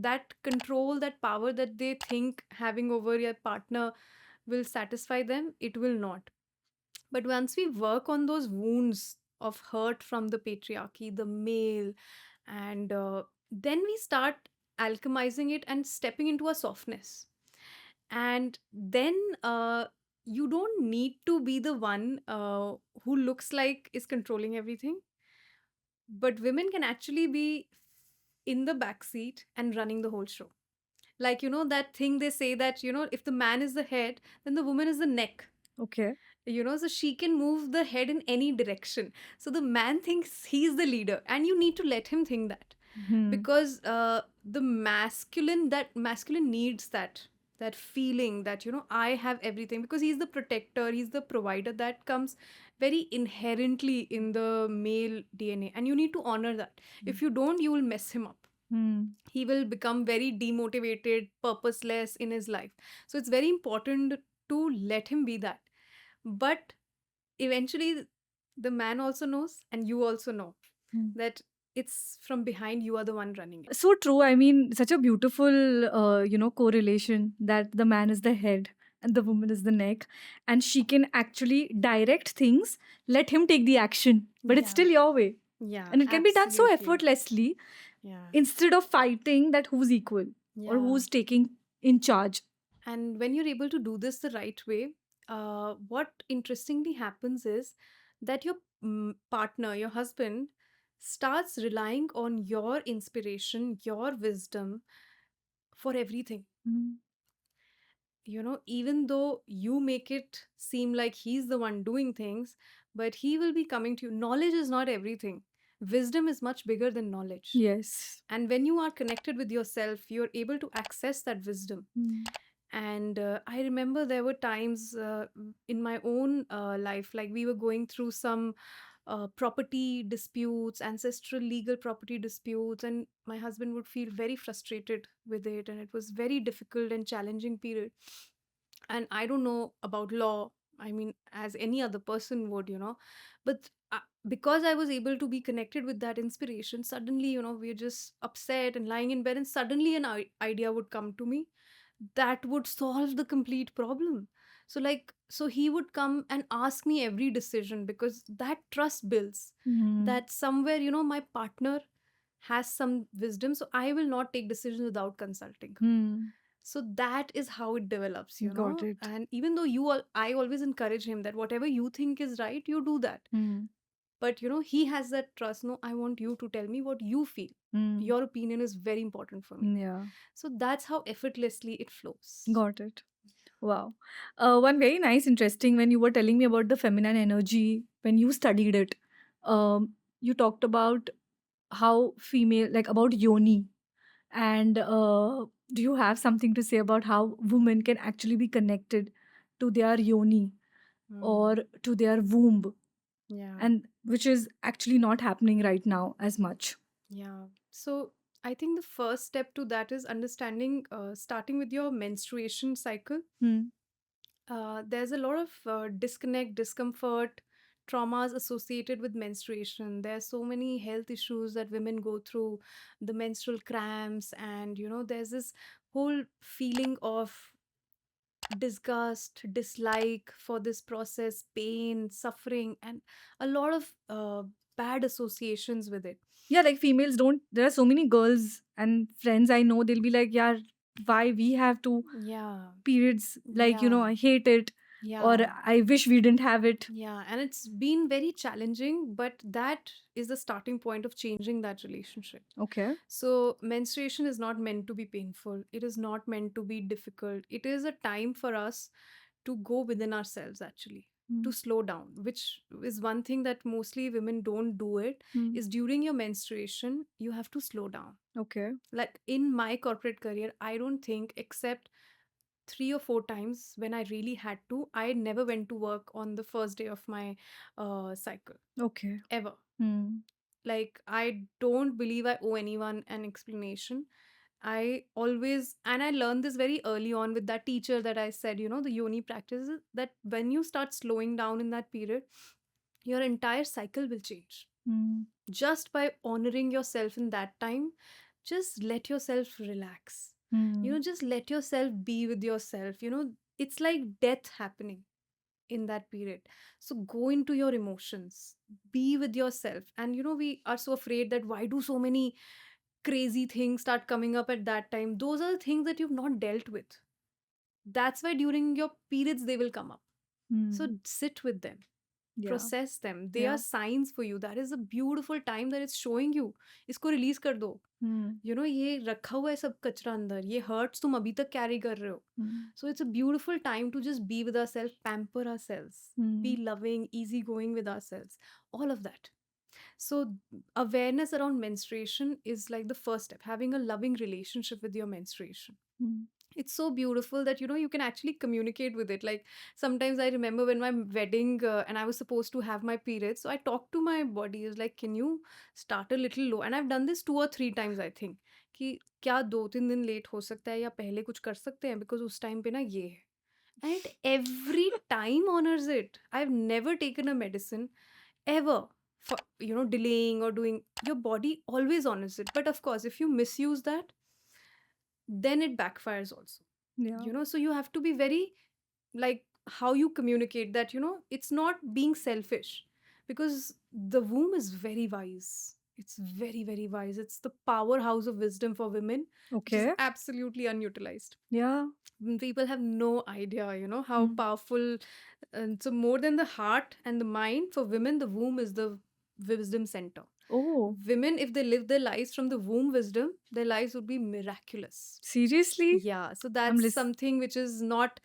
that control, that power that they think having over your partner will satisfy them, it will not. But once we work on those wounds of hurt from the patriarchy, the male, and then we start alchemizing it and stepping into a softness. And then you don't need to be the one who looks like is controlling everything, but women can actually be in the back seat and running the whole show. Like, that thing they say that, if the man is the head, then the woman is the neck. Okay. So she can move the head in any direction. So the man thinks he's the leader, and you need to let him think that, Hmm. because the masculine needs that feeling that, I have everything, because he's the protector, he's the provider. That comes very inherently in the male DNA, and you need to honor that. If you don't, you will mess him up. Hmm. He will become very demotivated, purposeless in his life. So it's very important to let him be that. But eventually, the man also knows, and you also know Hmm. that it's from behind, you are the one running it. So true. I mean, such a beautiful, correlation that the man is the head and the woman is the neck, and she can actually direct things, let him take the action, but it's Yeah. still your way. Yeah, And it can be done so absolutely. effortlessly Yeah. instead of fighting that who's equal or Yeah. who's taking in charge. And when you're able to do this the right way, what interestingly happens is that your partner, your husband, starts relying on your inspiration, your wisdom for everything. Mm. Even though you make it seem like he's the one doing things, but he will be coming to you. Knowledge is not everything. Wisdom is much bigger than knowledge. Yes. And when you are connected with yourself, you're able to access that wisdom. Mm. And I remember there were times in my own life, like we were going through some property disputes, ancestral legal property disputes, and my husband would feel very frustrated with it, and it was very difficult and challenging period. And I don't know about law, I mean, as any other person would, but because I was able to be connected with that inspiration, suddenly, we're just upset and lying in bed, and suddenly an idea would come to me that would solve the complete problem. So he would come and ask me every decision, because that trust builds, Mm. that somewhere, my partner has some wisdom, so I will not take decisions without consulting. Mm. So that is how it develops, Got it. and even though I always encourage him that whatever you think is right, you do that. Mm. But he has that trust. No, I want you to tell me what you feel. Mm. Your opinion is very important for me. Yeah. So that's how effortlessly it flows. Got it. Wow. One very nice, interesting, when you were telling me about the feminine energy, when you studied it, you talked about how female, like about yoni. And do you have something to say about how women can actually be connected to their yoni or to their womb, Yeah. and which is actually not happening right now as much? Yeah. So I think the first step to that is understanding, starting with your menstruation cycle. Hmm. There's a lot of disconnect, discomfort, traumas associated with menstruation. There are so many health issues that women go through, the menstrual cramps, and there's this whole feeling of disgust, dislike for this process, pain, suffering, and a lot of bad associations with it. Yeah, like females don't, there are so many girls and friends I know, they'll be like, yeah, why we have to Yeah. periods, like, Yeah. I hate it, or Yeah. I wish we didn't have it. Yeah, and it's been very challenging, but that is the starting point of changing that relationship. Okay. So, menstruation is not meant to be painful. It is not meant to be difficult. It is a time for us to go within ourselves, actually, to Mm. slow down, which is one thing that mostly women don't do it, Mm. is during your menstruation, you have to slow down. Okay. Like in my corporate career, I don't think, except 3 or 4 times when I really had to, I never went to work on the first day of my cycle, Okay. ever. Mm. Like, I don't believe I owe anyone an explanation. I always, and I learned this very early on with that teacher that I said, the yoni practices, that when you start slowing down in that period, your entire cycle will change. Mm. Just by honoring yourself in that time, just let yourself relax. Mm. Just let yourself be with yourself. It's like death happening in that period. So go into your emotions, be with yourself. And we are so afraid that why do so many crazy things start coming up at that time? Those are the things that you've not dealt with. That's why during your periods they will come up. So Hmm. sit with them, Yeah. process them. They Yeah. are signs for you. That is a beautiful time that it's showing you. इसको release कर दो. Hmm. ये रखा हुआ है सब कचरा अंदर, ये hurts तुम अभी तक carry कर रहे हो. Hmm. So it's a beautiful time to just be with ourselves, pamper ourselves, be Hmm. loving, easygoing with ourselves, all of that. So awareness around menstruation is like the first step, having a loving relationship with your menstruation. Hmm. It's so beautiful that you can actually communicate with it. Like sometimes I remember when my wedding and I was supposed to have my period, so I talked to my body. Is like, can you start a little low? And I've done this 2 or 3 times, I think, कि क्या 2-3 दिन late हो सकता है या पहले कुछ कर सकते हैं, बिकॉज उस टाइम पे ना ये है. And it every time honors it. I've never taken a medicine ever for delaying or doing. Your body always honors it, but of course if you misuse that, then it backfires also. Yeah. So you have to be very, like, how you communicate that, it's not being selfish, because the womb is very wise. It's very, very wise. It's the powerhouse of wisdom for women, which is Okay. absolutely unutilized. Yeah. People have no idea, how Hmm. powerful. And so more than the heart and the mind, for women the womb is the wisdom center. Oh, Women, if they live their lives from the womb wisdom, their lives would be miraculous. seriously? Yeah, so I'm that's something which is not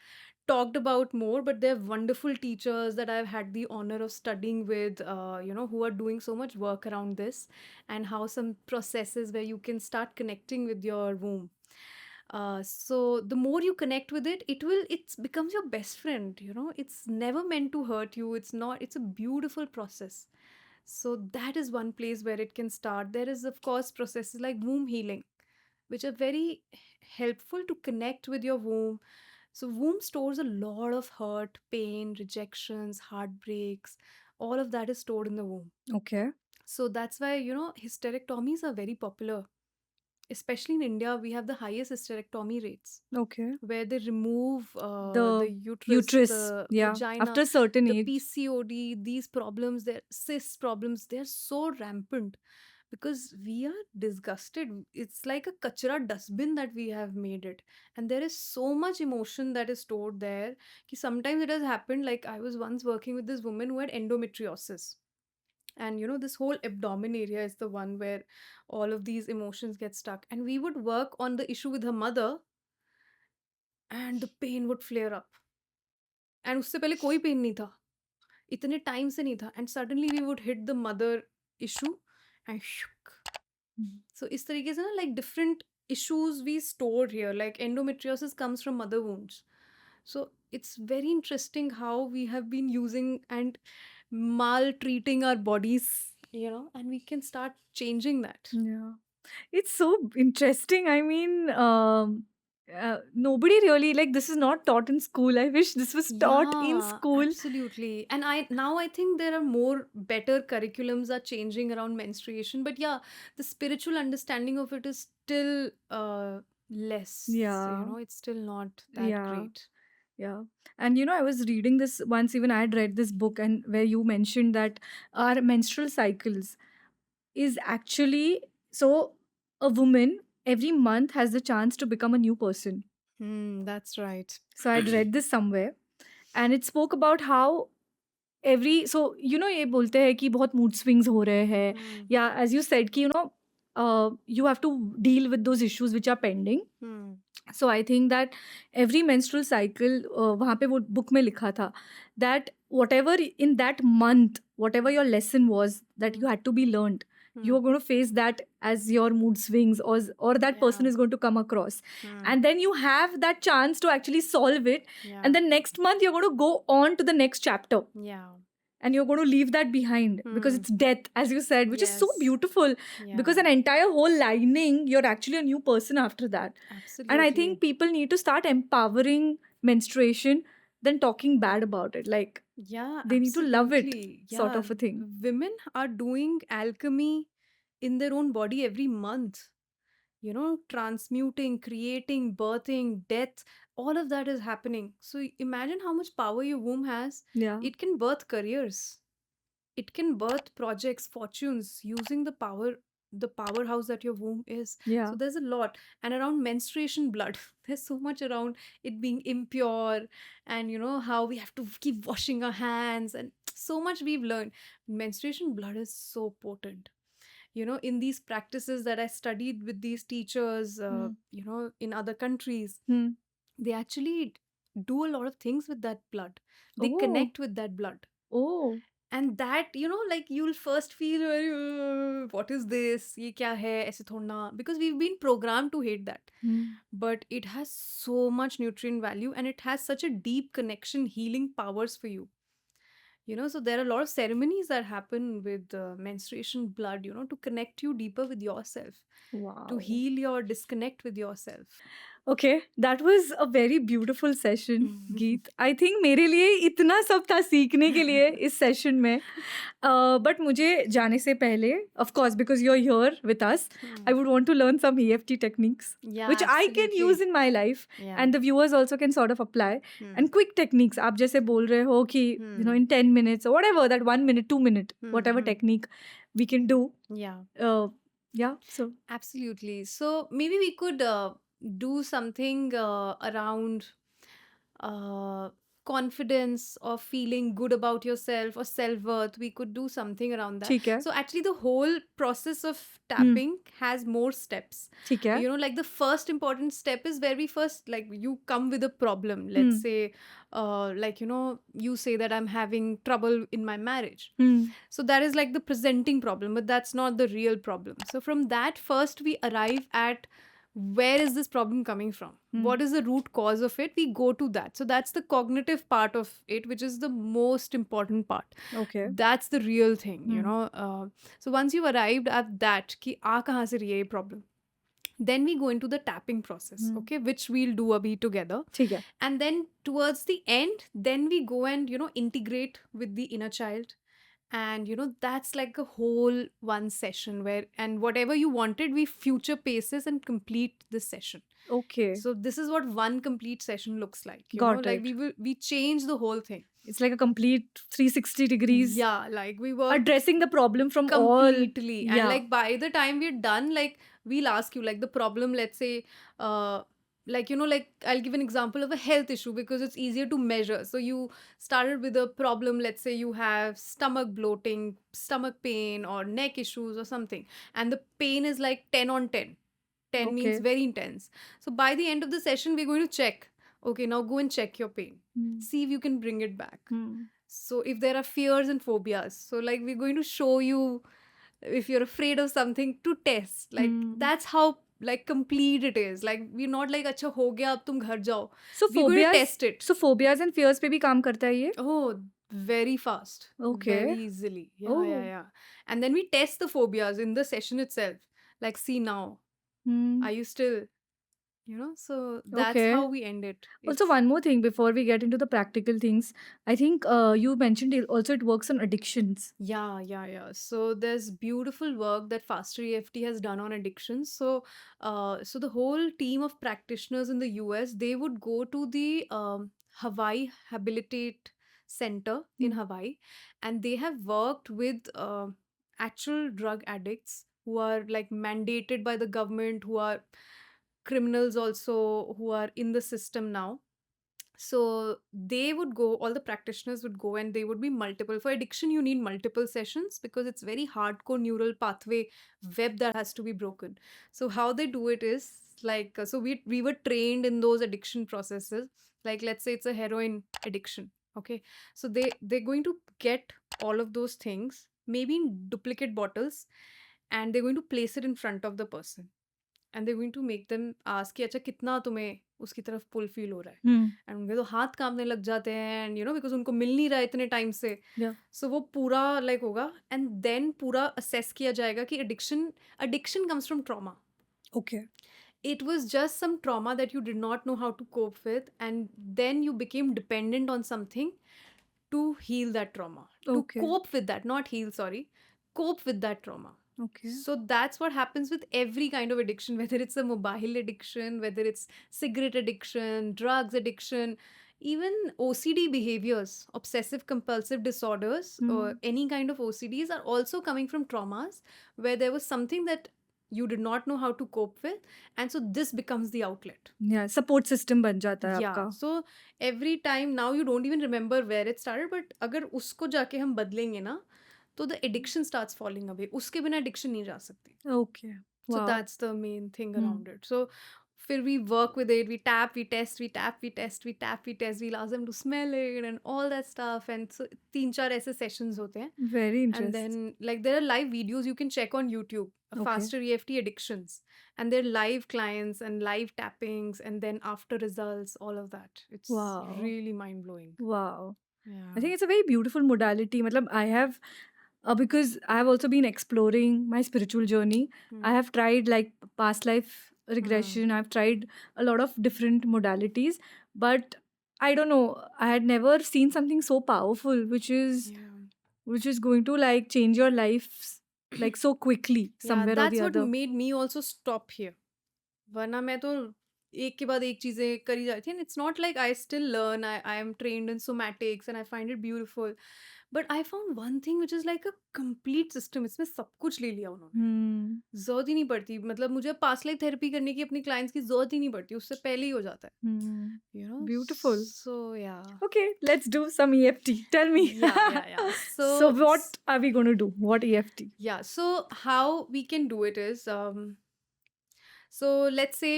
talked about more, but they're wonderful teachers that I've had the honor of studying with, who are doing so much work around this, and how some processes where you can start connecting with your womb. So the more you connect with it, it becomes your best friend. It's never meant to hurt you. It's not. It's a beautiful process. So that is one place where it can start. There is, of course, processes like womb healing, which are very helpful to connect with your womb. So womb stores a lot of hurt, pain, rejections, heartbreaks. All of that is stored in the womb. okay. So that's why, hysterectomies are very popular. Especially in India, we have the highest hysterectomy rates, Okay. where they remove the The uterus, uterus. the Yeah. vagina, After a certain the age. PCOD, these problems, their cyst problems, they're so rampant because we are disgusted. It's like a kachra dustbin that we have made it. And there is so much emotion that is stored there. Ki sometimes it has happened, like I was once working with this woman who had endometriosis. And this whole abdomen area is the one where all of these emotions get stuck. And we would work on the issue with her mother, and the pain would flare up. And उससे पहले कोई pen नहीं था, इतने time से नहीं था, and suddenly we would hit the mother issue and shook. Hmm. So इस तरीके से ना, like, different issues we store here, like endometriosis comes from mother wounds. So it's very interesting how we have been using and maltreating our bodies, and we can start changing that. Yeah. It's so interesting. I mean, nobody really, like, this is not taught in school. I wish this was taught in Yeah, school. absolutely. And I think there are more better curriculums are changing around menstruation. But yeah, the spiritual understanding of it is still less. Yeah. It's still not that Yeah. great. Yeah. And I was reading this once, even I had read this book, and where you mentioned that our menstrual cycles is actually, so a woman every month has the chance to become a new person. That's right. So I'd read this somewhere, and it spoke about how every, so ये बोलते हैं कि बहुत mood swings हो रहे हैं, Hmm. या as you said कि you have to deal with those issues which are pending. Hmm. So I think that every menstrual cycle, वहाँ पे वो book में लिखा था that whatever in that month, whatever your lesson was that you had to be learned, you are going to face that as your mood swings, or that person Yeah. is going to come across, Hmm. and then you have that chance to actually solve it, Yeah. and then next month you're going to go on to the next chapter, Yeah. and you're going to leave that behind because it's death, as you said, which is so Yes. beautiful, because Yeah. an entire whole lining, you're actually a new person after that. Absolutely. And I think people need to start empowering menstruation than talking bad about it. Like, Yeah, they need to love it, absolutely. sort Yeah, of a thing. women are doing alchemy in their own body every month. Transmuting, creating, birthing, death, all of that is happening. So imagine how much power your womb has. Yeah. It can birth careers. It can birth projects, fortunes, using the power the powerhouse that your womb is. Yeah. So there's a lot. And around menstruation blood, there's so much around it being impure, and how we have to keep washing our hands, and so much we've learned. Menstruation blood is so potent. In these practices that I studied with these teachers, Hmm. in other countries, Hmm. they actually do a lot of things with that blood. They Oh. connect with that blood. Oh. And that, like you'll first feel, what is this? Ye kya hai? Aise thodi na. Because we've been programmed to hate that. Hmm. But it has so much nutrient value, and it has such a deep connection, healing powers for you. So there are a lot of ceremonies that happen with menstruation blood, to connect you deeper with yourself, to Wow. heal your disconnect with yourself. Okay, that was a very beautiful session, Geet. I think मेरे लिए इतना सब था सीखने के लिए इस session में. But मुझे जाने से पहले, of course, because you're here with us, I would want to learn some EFT techniques, Yeah, which I can use absolutely. in my life, Yeah. and the viewers also can sort of apply. And quick techniques, आप जैसे बोल रहे हो कि in 10 minutes or whatever, that 1 minute, 2 minute, whatever technique we can do. Yeah. Yeah, so Absolutely. So maybe we could do something around confidence, or feeling good about yourself, or self-worth. We could do something around that. ठीक है. So actually the whole process of tapping has more steps. ठीक है. Like the first important step is where we first, like, you come with a problem. Let's say, like, you say that I'm having trouble in my marriage. So that is like the presenting problem, but that's not the real problem. So from that, first we arrive at where is this problem coming from? What is the root cause of it? We go to that. So that's the cognitive part of it, which is the most important part. Okay. That's the real thing, so once you've arrived at that, ki aa kahan se rahi hai ye problem, then we go into the tapping process, okay, which we'll do abhi together. ठीक है. And then towards the end, then we go and integrate with the inner child. And that's like a whole one session where, and whatever you wanted, we future paces and complete this session. Okay. So this is what one complete session looks like. Got Like it. we change the whole thing. It's like a complete 360 degrees. Yeah, like we work Addressing the problem from all. completely. And Yeah. like by the time we're done, like we'll ask you like the problem, let's say, like like I'll give an example of a health issue because it's easier to measure. So you started with a problem, let's say you have stomach bloating, stomach pain, or neck issues or something, and the pain is like 10 on 10. 10 means Okay. very intense. So by the end of the session, we're going to check, okay, now go and check your pain, see if you can bring it back. So if there are fears and phobias, so like we're going to show you if you're afraid of something to test, like that's how like complete it is. Like we're not like acha ho gaya ab tum ghar jao. So We're going to phobias. test it. So phobias and fears पे भी काम करता है ये? Oh, very fast. Okay. Very easily. Yeah, Oh. yeah. And then we test the phobias in the session itself. Like, see now, are you still, so that's Okay. how we end it. Also, one more thing before we get into the practical things. I think you mentioned also it works on addictions. Yeah. So there's beautiful work that Faster EFT has done on addictions. So the whole team of practitioners in the US, they would go to the Hawaii Habilitate Center in Hawaii, and they have worked with actual drug addicts who are like mandated by the government, who are criminals also, who are in the system now. So they would go, all the practitioners would go, and they would be multiple. For addiction, you need multiple sessions because it's very hardcore neural pathway web that has to be broken. So how they do it is like, so we were trained in those addiction processes. Like let's say it's a heroin addiction. Okay. So they're going to get all of those things, maybe in duplicate bottles, and they're going to place it in front of the person. And they're going to make them ask कि अच्छा कितना तुम्हें उसकी तरफ पुल feel हो रहा है, and उनके तो हाथ कांपने लग जाते हैं, एंड बिकॉज उनको मिल नहीं रहा है इतने टाइम से. Yeah. सो वो पूरा लाइक होगा, एंड देन पूरा असेस किया जाएगा कि addiction comes from trauma. Okay. It was just some trauma that you did not know how to cope with, and then you became dependent on something to heal that trauma, Okay. to cope with that, not heal, sorry, cope with that trauma. Okay. So that's what happens with every kind of addiction, whether it's a mobile addiction, whether it's cigarette addiction, drugs addiction, Even OCD behaviors, obsessive compulsive disorders, or Hmm. any kind of OCDs are also coming from traumas where there was something that you did not know how to cope with, and so this becomes the outlet. Yeah, support system बन जाता है Yeah, आपका. so every time now you don't even remember where it started, but अगर उसको जाके हम बदलेंगे ना, तो the addiction starts falling away. उसके बिना addiction नहीं जा सकती. Okay. So Wow. that's the main thing Hmm. around it. So फिर we work with it, we tap, we test, we tap, we test, we tap, we test, we'll ask them to smell it and all that stuff. And so 3-4 ऐसे sessions होते हैं. Very And interesting. then like there are live videos you can check on YouTube, Okay. faster EFT addictions. And they're live clients and live tappings and then after results, all of that. It's Wow. really mind blowing. Wow. Yeah. I think it's a very beautiful modality. Matlab, I have, because I have also been exploring my spiritual journey. Hmm. I have tried like past life regression. I've tried a lot of different modalities, but I don't know. I had never seen something so powerful, Yeah. which is going to like change your life like so quickly Yeah, somewhere or that's the what other. made me also stop here. वरना मैं तो एक के बाद एक चीजें करी जा रही थी, and it's not like I still learn. I am trained in somatics and I find it beautiful, but I found one thing which is like a complete system. इसमें सब कुछ ले लिया उन्होंने. Hmm. जरूरत ही नहीं पड़ती, मतलब मुझे पास्ट लाइफ थेरेपी करने की अपनी क्लाइंट्स की जरूरत ही नहीं पड़ती, उससे पहले ही हो जाता है. Hmm. You know, Beautiful. so yeah. Okay, let's do some EFT. Tell me. Yeah. So what are we going to do? What EFT? Yeah, so how we can do it is, so let's say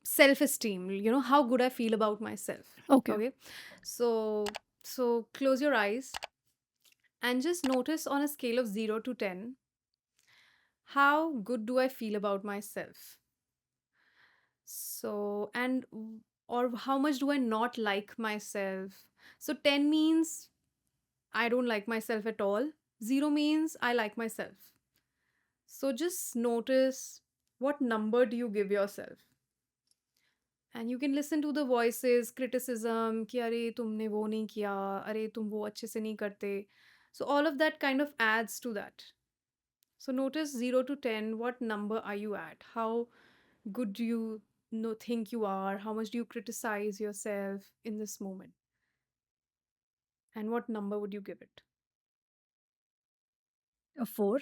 self-esteem, you know, how good I feel about myself. Okay. So close your eyes and just notice on a scale of 0 to 10, how good do I feel about myself. So, or how much do I not like myself. So 10 means I don't like myself at all. 0 means I like myself. So just notice what number do you give yourself. And you can listen to the voices, criticism, कि अरे तुमने वो नहीं किया, अरे तुम वो अच्छे से नहीं करते. So all of that kind of adds to that. So notice 0 to 10, what number are you at? How good do you think you are? How much do you criticize yourself in this moment? And what number would you give it? A 4.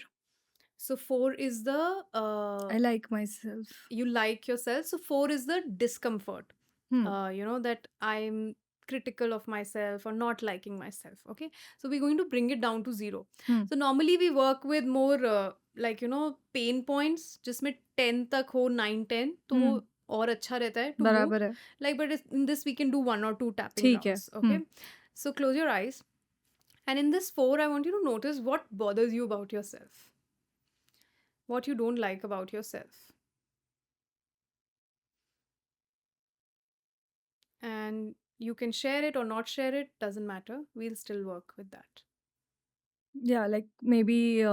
So 4 is the I like myself. you like yourself. So 4 is the discomfort. Hmm. You know, that I'm critical of myself or not liking myself. Okay, so we're going to bring it down to 0. Hmm. So normally we work with more like, you know, pain points जिसमें 10 तक हो, 9 10 तो वो और अच्छा रहता है to move. बराबर है. Like, but in this we can do 1 or 2 tapping ठीक है. rounds. Okay, so close your eyes, and in this 4 I want you to notice what bothers you about yourself, what you don't like about yourself. And you can share it or not share it, doesn't matter, we'll still work with that. Yeah, like maybe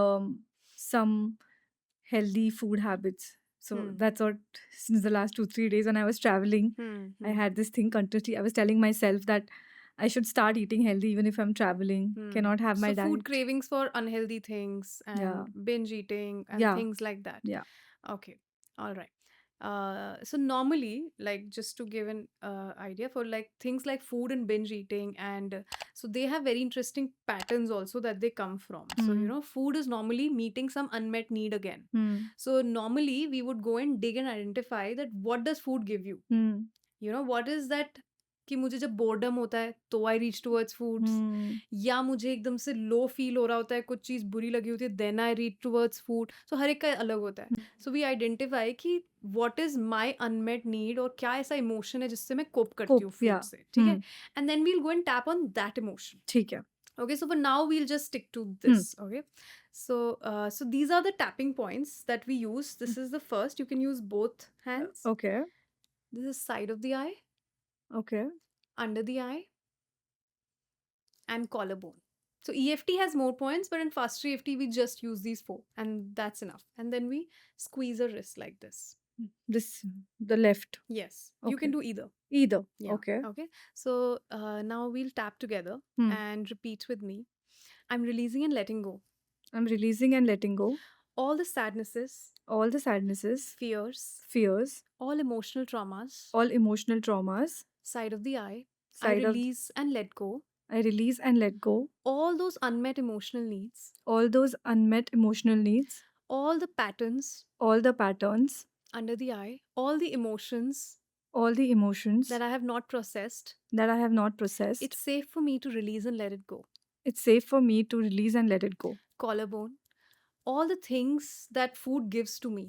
some healthy food habits. So that's what, since the last 2-3 days when I was traveling, I had this thing continuously. I was telling myself that I should start eating healthy even if I'm traveling. Cannot have my So diet. food cravings for unhealthy things and Yeah. binge eating and Yeah. things like that. Yeah. Okay, all right. So normally, like, just to give an idea for like things like food and binge eating, and so they have very interesting patterns also that they come from. So you know, food is normally meeting some unmet need again. So normally we would go and dig and identify that what does food give you. You know, what is that कि मुझे जब boredom होता है तो आई reach towards foods, या मुझे एकदम से लो फील हो रहा होता है, कुछ चीज़ बुरी लगी होती है, then I reach towards food. So हर एक का अलग होता है. सो वी आइडेंटिफाई कि what is my unmet need और क्या ऐसा इमोशन है जिससे मैं कोप करती हूँ फूड से. ठीक है, and then we'll go and tap on that emotion. ठीक है. Okay, so for now we'll just stick to this. Okay, so these are the tapping points that we use. This is the first. You can use both hands. Okay. This is side of the eye, Okay. under the eye, and collarbone. So EFT has more points, but in faster EFT we just use these 4 and that's enough. And then we squeeze a wrist like this. This, the left. Yes, you can Okay. do either. Either. Yeah. Okay. Okay, so now we'll tap together and repeat with me. I'm releasing and letting go I'm releasing and letting go all the sadnesses, all the sadnesses, fears, fears, all emotional traumas, all emotional traumas, side of the eye, I side of release and let go I release and let go all those unmet emotional needs, all those unmet emotional needs, all the patterns all the patterns, under the eye, all the emotions all the emotions that I have not processed. that I have not processed. It's safe for me to release and let it go. It's safe for me to release and let it go. Collarbone, all the things that food gives to me,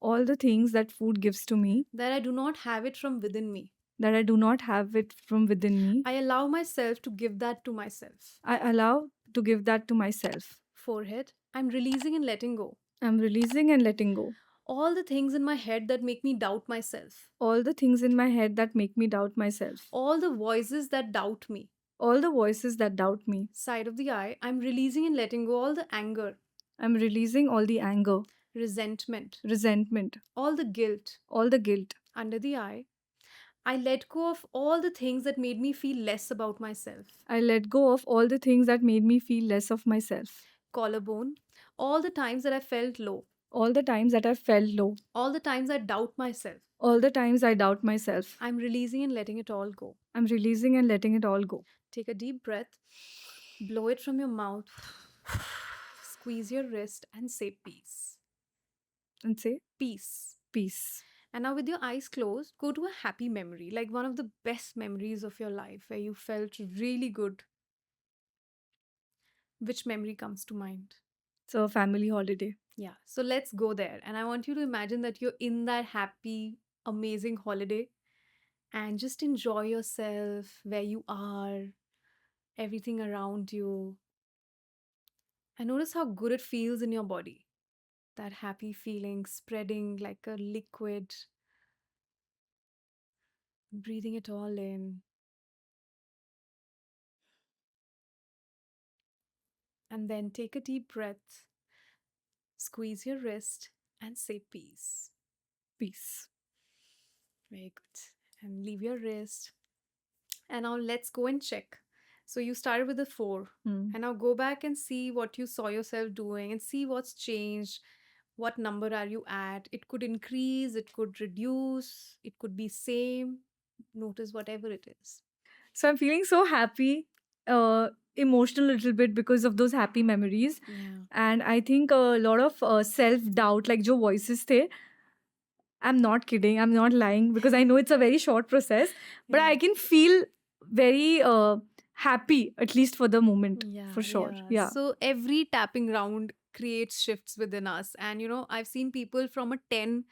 All the things that food gives to me, that I do not have it from within me. that I do not have it from within me, I allow myself to give that to myself. I allow to give that to myself. Forehead, I'm releasing and letting go. I'm releasing and letting go. All the things in my head that make me doubt myself. All the things in my head that make me doubt myself. All the voices that doubt me. All the voices that doubt me. Side of the eye, I'm releasing and letting go all the anger, I'm releasing all the anger, resentment, resentment, all the guilt. all the guilt. Under the eye, I let go of all the things that made me feel less about myself. I let go of all the things that made me feel less of myself. Collarbone, all the times that I felt low, All the times that I felt low. all the times I doubt myself. All the times I doubt myself. I'm releasing and letting it all go. I'm releasing and letting it all go. Take a deep breath, blow it from your mouth, squeeze your wrist, and say peace. And say Peace. peace. And now, with your eyes closed, go to a happy memory, like one of the best memories of your life where you felt really good. Which memory comes to mind? So, a family holiday. Yeah, so let's go there. And I want you to imagine that you're in that happy, amazing holiday and just enjoy yourself where you are, everything around you. And notice how good it feels in your body. That happy feeling spreading like a liquid, breathing it all in. And then take a deep breath, squeeze your wrist, and say peace. Peace. Very good. And leave your wrist. And now let's go and check. So you started with the 4. Hmm. And now go back and see what you saw yourself doing and see what's changed. What number are you at? It could increase, it could reduce, it could be same. Notice whatever it is. So, I'm feeling so happy, emotional a little bit because of those happy memories. Yeah. And I think a lot of self doubt, like jo voices the. I'm not kidding. I'm not lying because I know it's a very short process, but Yeah. I can feel very happy, at least for the moment, Yeah, for sure. yeah. Yeah. So every tapping round creates shifts within us. And I've seen people from a 10,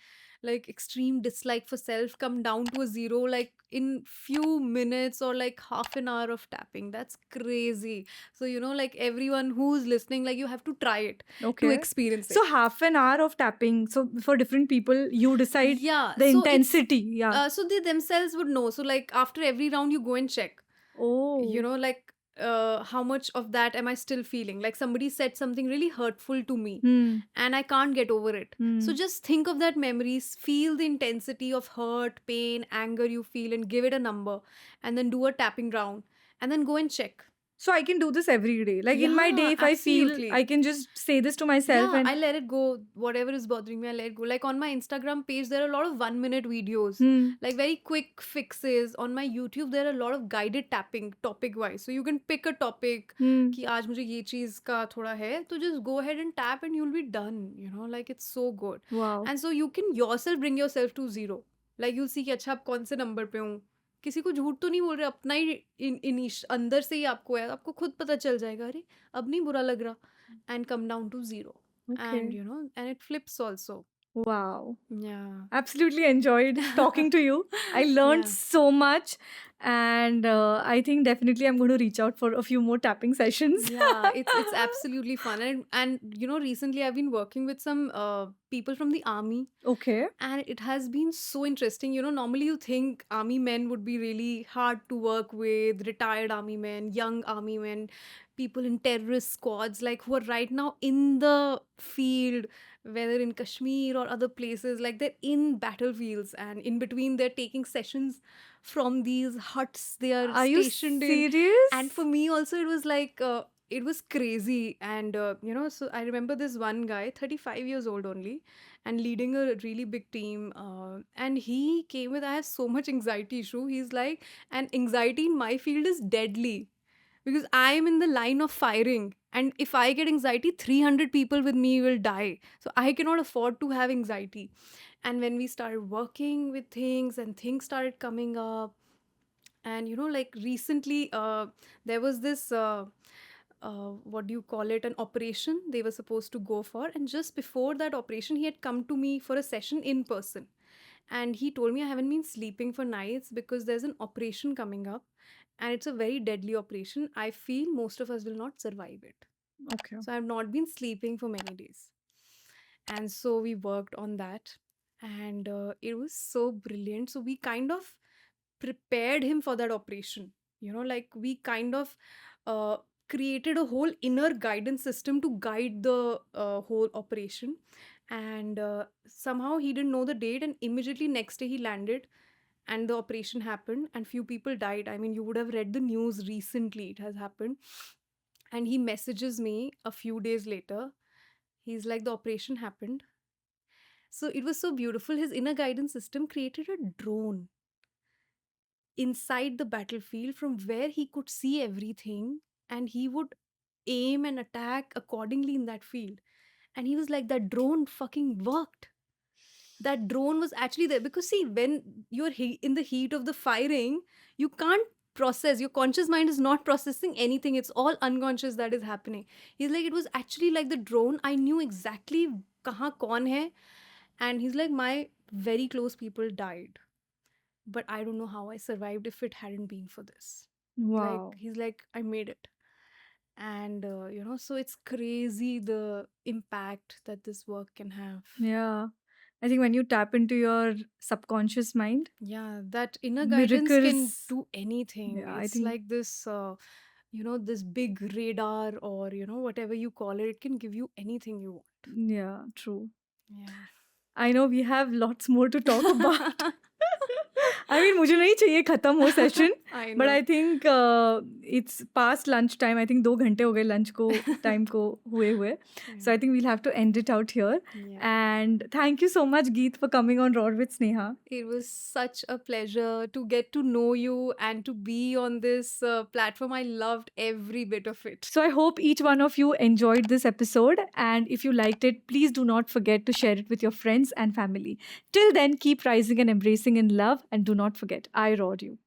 like extreme dislike for self, come down to a 0, like in few minutes or like half an hour of tapping. That's crazy. So, like everyone who's listening, like you have to try it to Okay. experience it. So half an hour of tapping. So for different people, you decide Yeah. the So it's intensity. Yeah. so they themselves would know. So like after every round, you go and check. Oh. Like how much of that am I still feeling? Like somebody said something really hurtful to me Hmm. and I can't get over it. So Hmm. just think of that memories, feel the intensity of hurt, pain, anger you feel, and give it a number, and then do a tapping round, and then go and check. So I can do this every day. Like in my Yeah, day, if I feel, absolutely. I can just say this to myself Yeah, and I let it go. Whatever is bothering me, I let it go. Like on my Instagram page, there are a lot of 1-minute videos, Hmm. like very quick fixes. On my YouTube, there are a lot of guided tapping, topic wise. So you can pick a topic. Hmm. कि आज मुझे ये चीज का थोड़ा है, तो just go ahead and tap and you'll be done. Like it's so good. Wow. And so you can yourself bring yourself to 0. Like you'll see कि अच्छा आप कौन से नंबर पे हूँ. किसी को झूठ तो नहीं बोल रहे, अपना ही अंदर से ही आपको है, आपको खुद पता चल जाएगा, अरे अब नहीं बुरा लग रहा, and come down to 0. Okay. And and it flips also. Wow. Yeah. Absolutely enjoyed talking to you. I learned Yeah. so much, and I think definitely I'm going to reach out for a few more tapping sessions. Yeah, it's absolutely fun. And recently I've been working with some people from the army, Okay. and it has been so interesting. Normally you think army men would be really hard to work with, retired army men, young army men, people in terrorist squads, like who are right now in the field, whether in Kashmir or other places, like they're in battlefields, and in between they're taking sessions from these huts they are Are you stationed in. serious? And for me also, it was like it was crazy. And so I remember this one guy, 35 years old only, and leading a really big team, and he came with, I have so much anxiety issue. He's like, and anxiety in my field is deadly, because I am in the line of firing, and if I get anxiety, 300 people with me will die, so I cannot afford to have anxiety. And when we started working with things and things started coming up, and like recently, there was this what do you call it, an operation they were supposed to go for, and just before that operation he had come to me for a session in person, and he told me, I haven't been sleeping for nights because there's an operation coming up, and it's a very deadly operation. I feel most of us will not survive it. Okay. So I've not been sleeping for many days. And so we worked on that, and it was so brilliant. So we kind of prepared him for that operation. Like we kind of uh, created a whole inner guidance system to guide the whole operation. And somehow he didn't know the date, and immediately next day he landed, and the operation happened, and few people died. I mean, you would have read the news recently, it has happened. And he messages me a few days later. He's like, the operation happened. So it was so beautiful. His inner guidance system created a drone inside the battlefield from where he could see everything, and he would aim and attack accordingly in that field. And he was like, that drone fucking worked. That drone was actually there, because see, when you're in the heat of the firing, you can't process, your conscious mind is not processing anything, it's all unconscious that is happening. He's like, it was actually like the drone, I knew exactly kahan kaun hai. And he's like, my very close people died, but I don't know how I survived if it hadn't been for this. Like, Wow. he's like, I made it. And so it's crazy the impact that this work can have. Yeah. I think when you tap into your subconscious mind, Yeah, that inner guidance can miracles. do anything. Yeah, I It's think, like this, this big radar, or, whatever you call it, it can give you anything you want. yeah, true. Yeah. I know we have lots more to talk about. I mean, मुझे नहीं चाहिए खत्म हो session, I but know. I think it's past lunch time. I think 2 घंटे हो गए lunch को time को हुए. So I think we'll have to end it out here. Yeah. And thank you so much, Geet, for coming on Raw with Sneha. It was such a pleasure to get to know you and to be on this platform. I loved every bit of it. So I hope each one of you enjoyed this episode. And if you liked it, please do not forget to share it with your friends and family. Till then, keep rising and embracing in love. And do not forget, I roared you.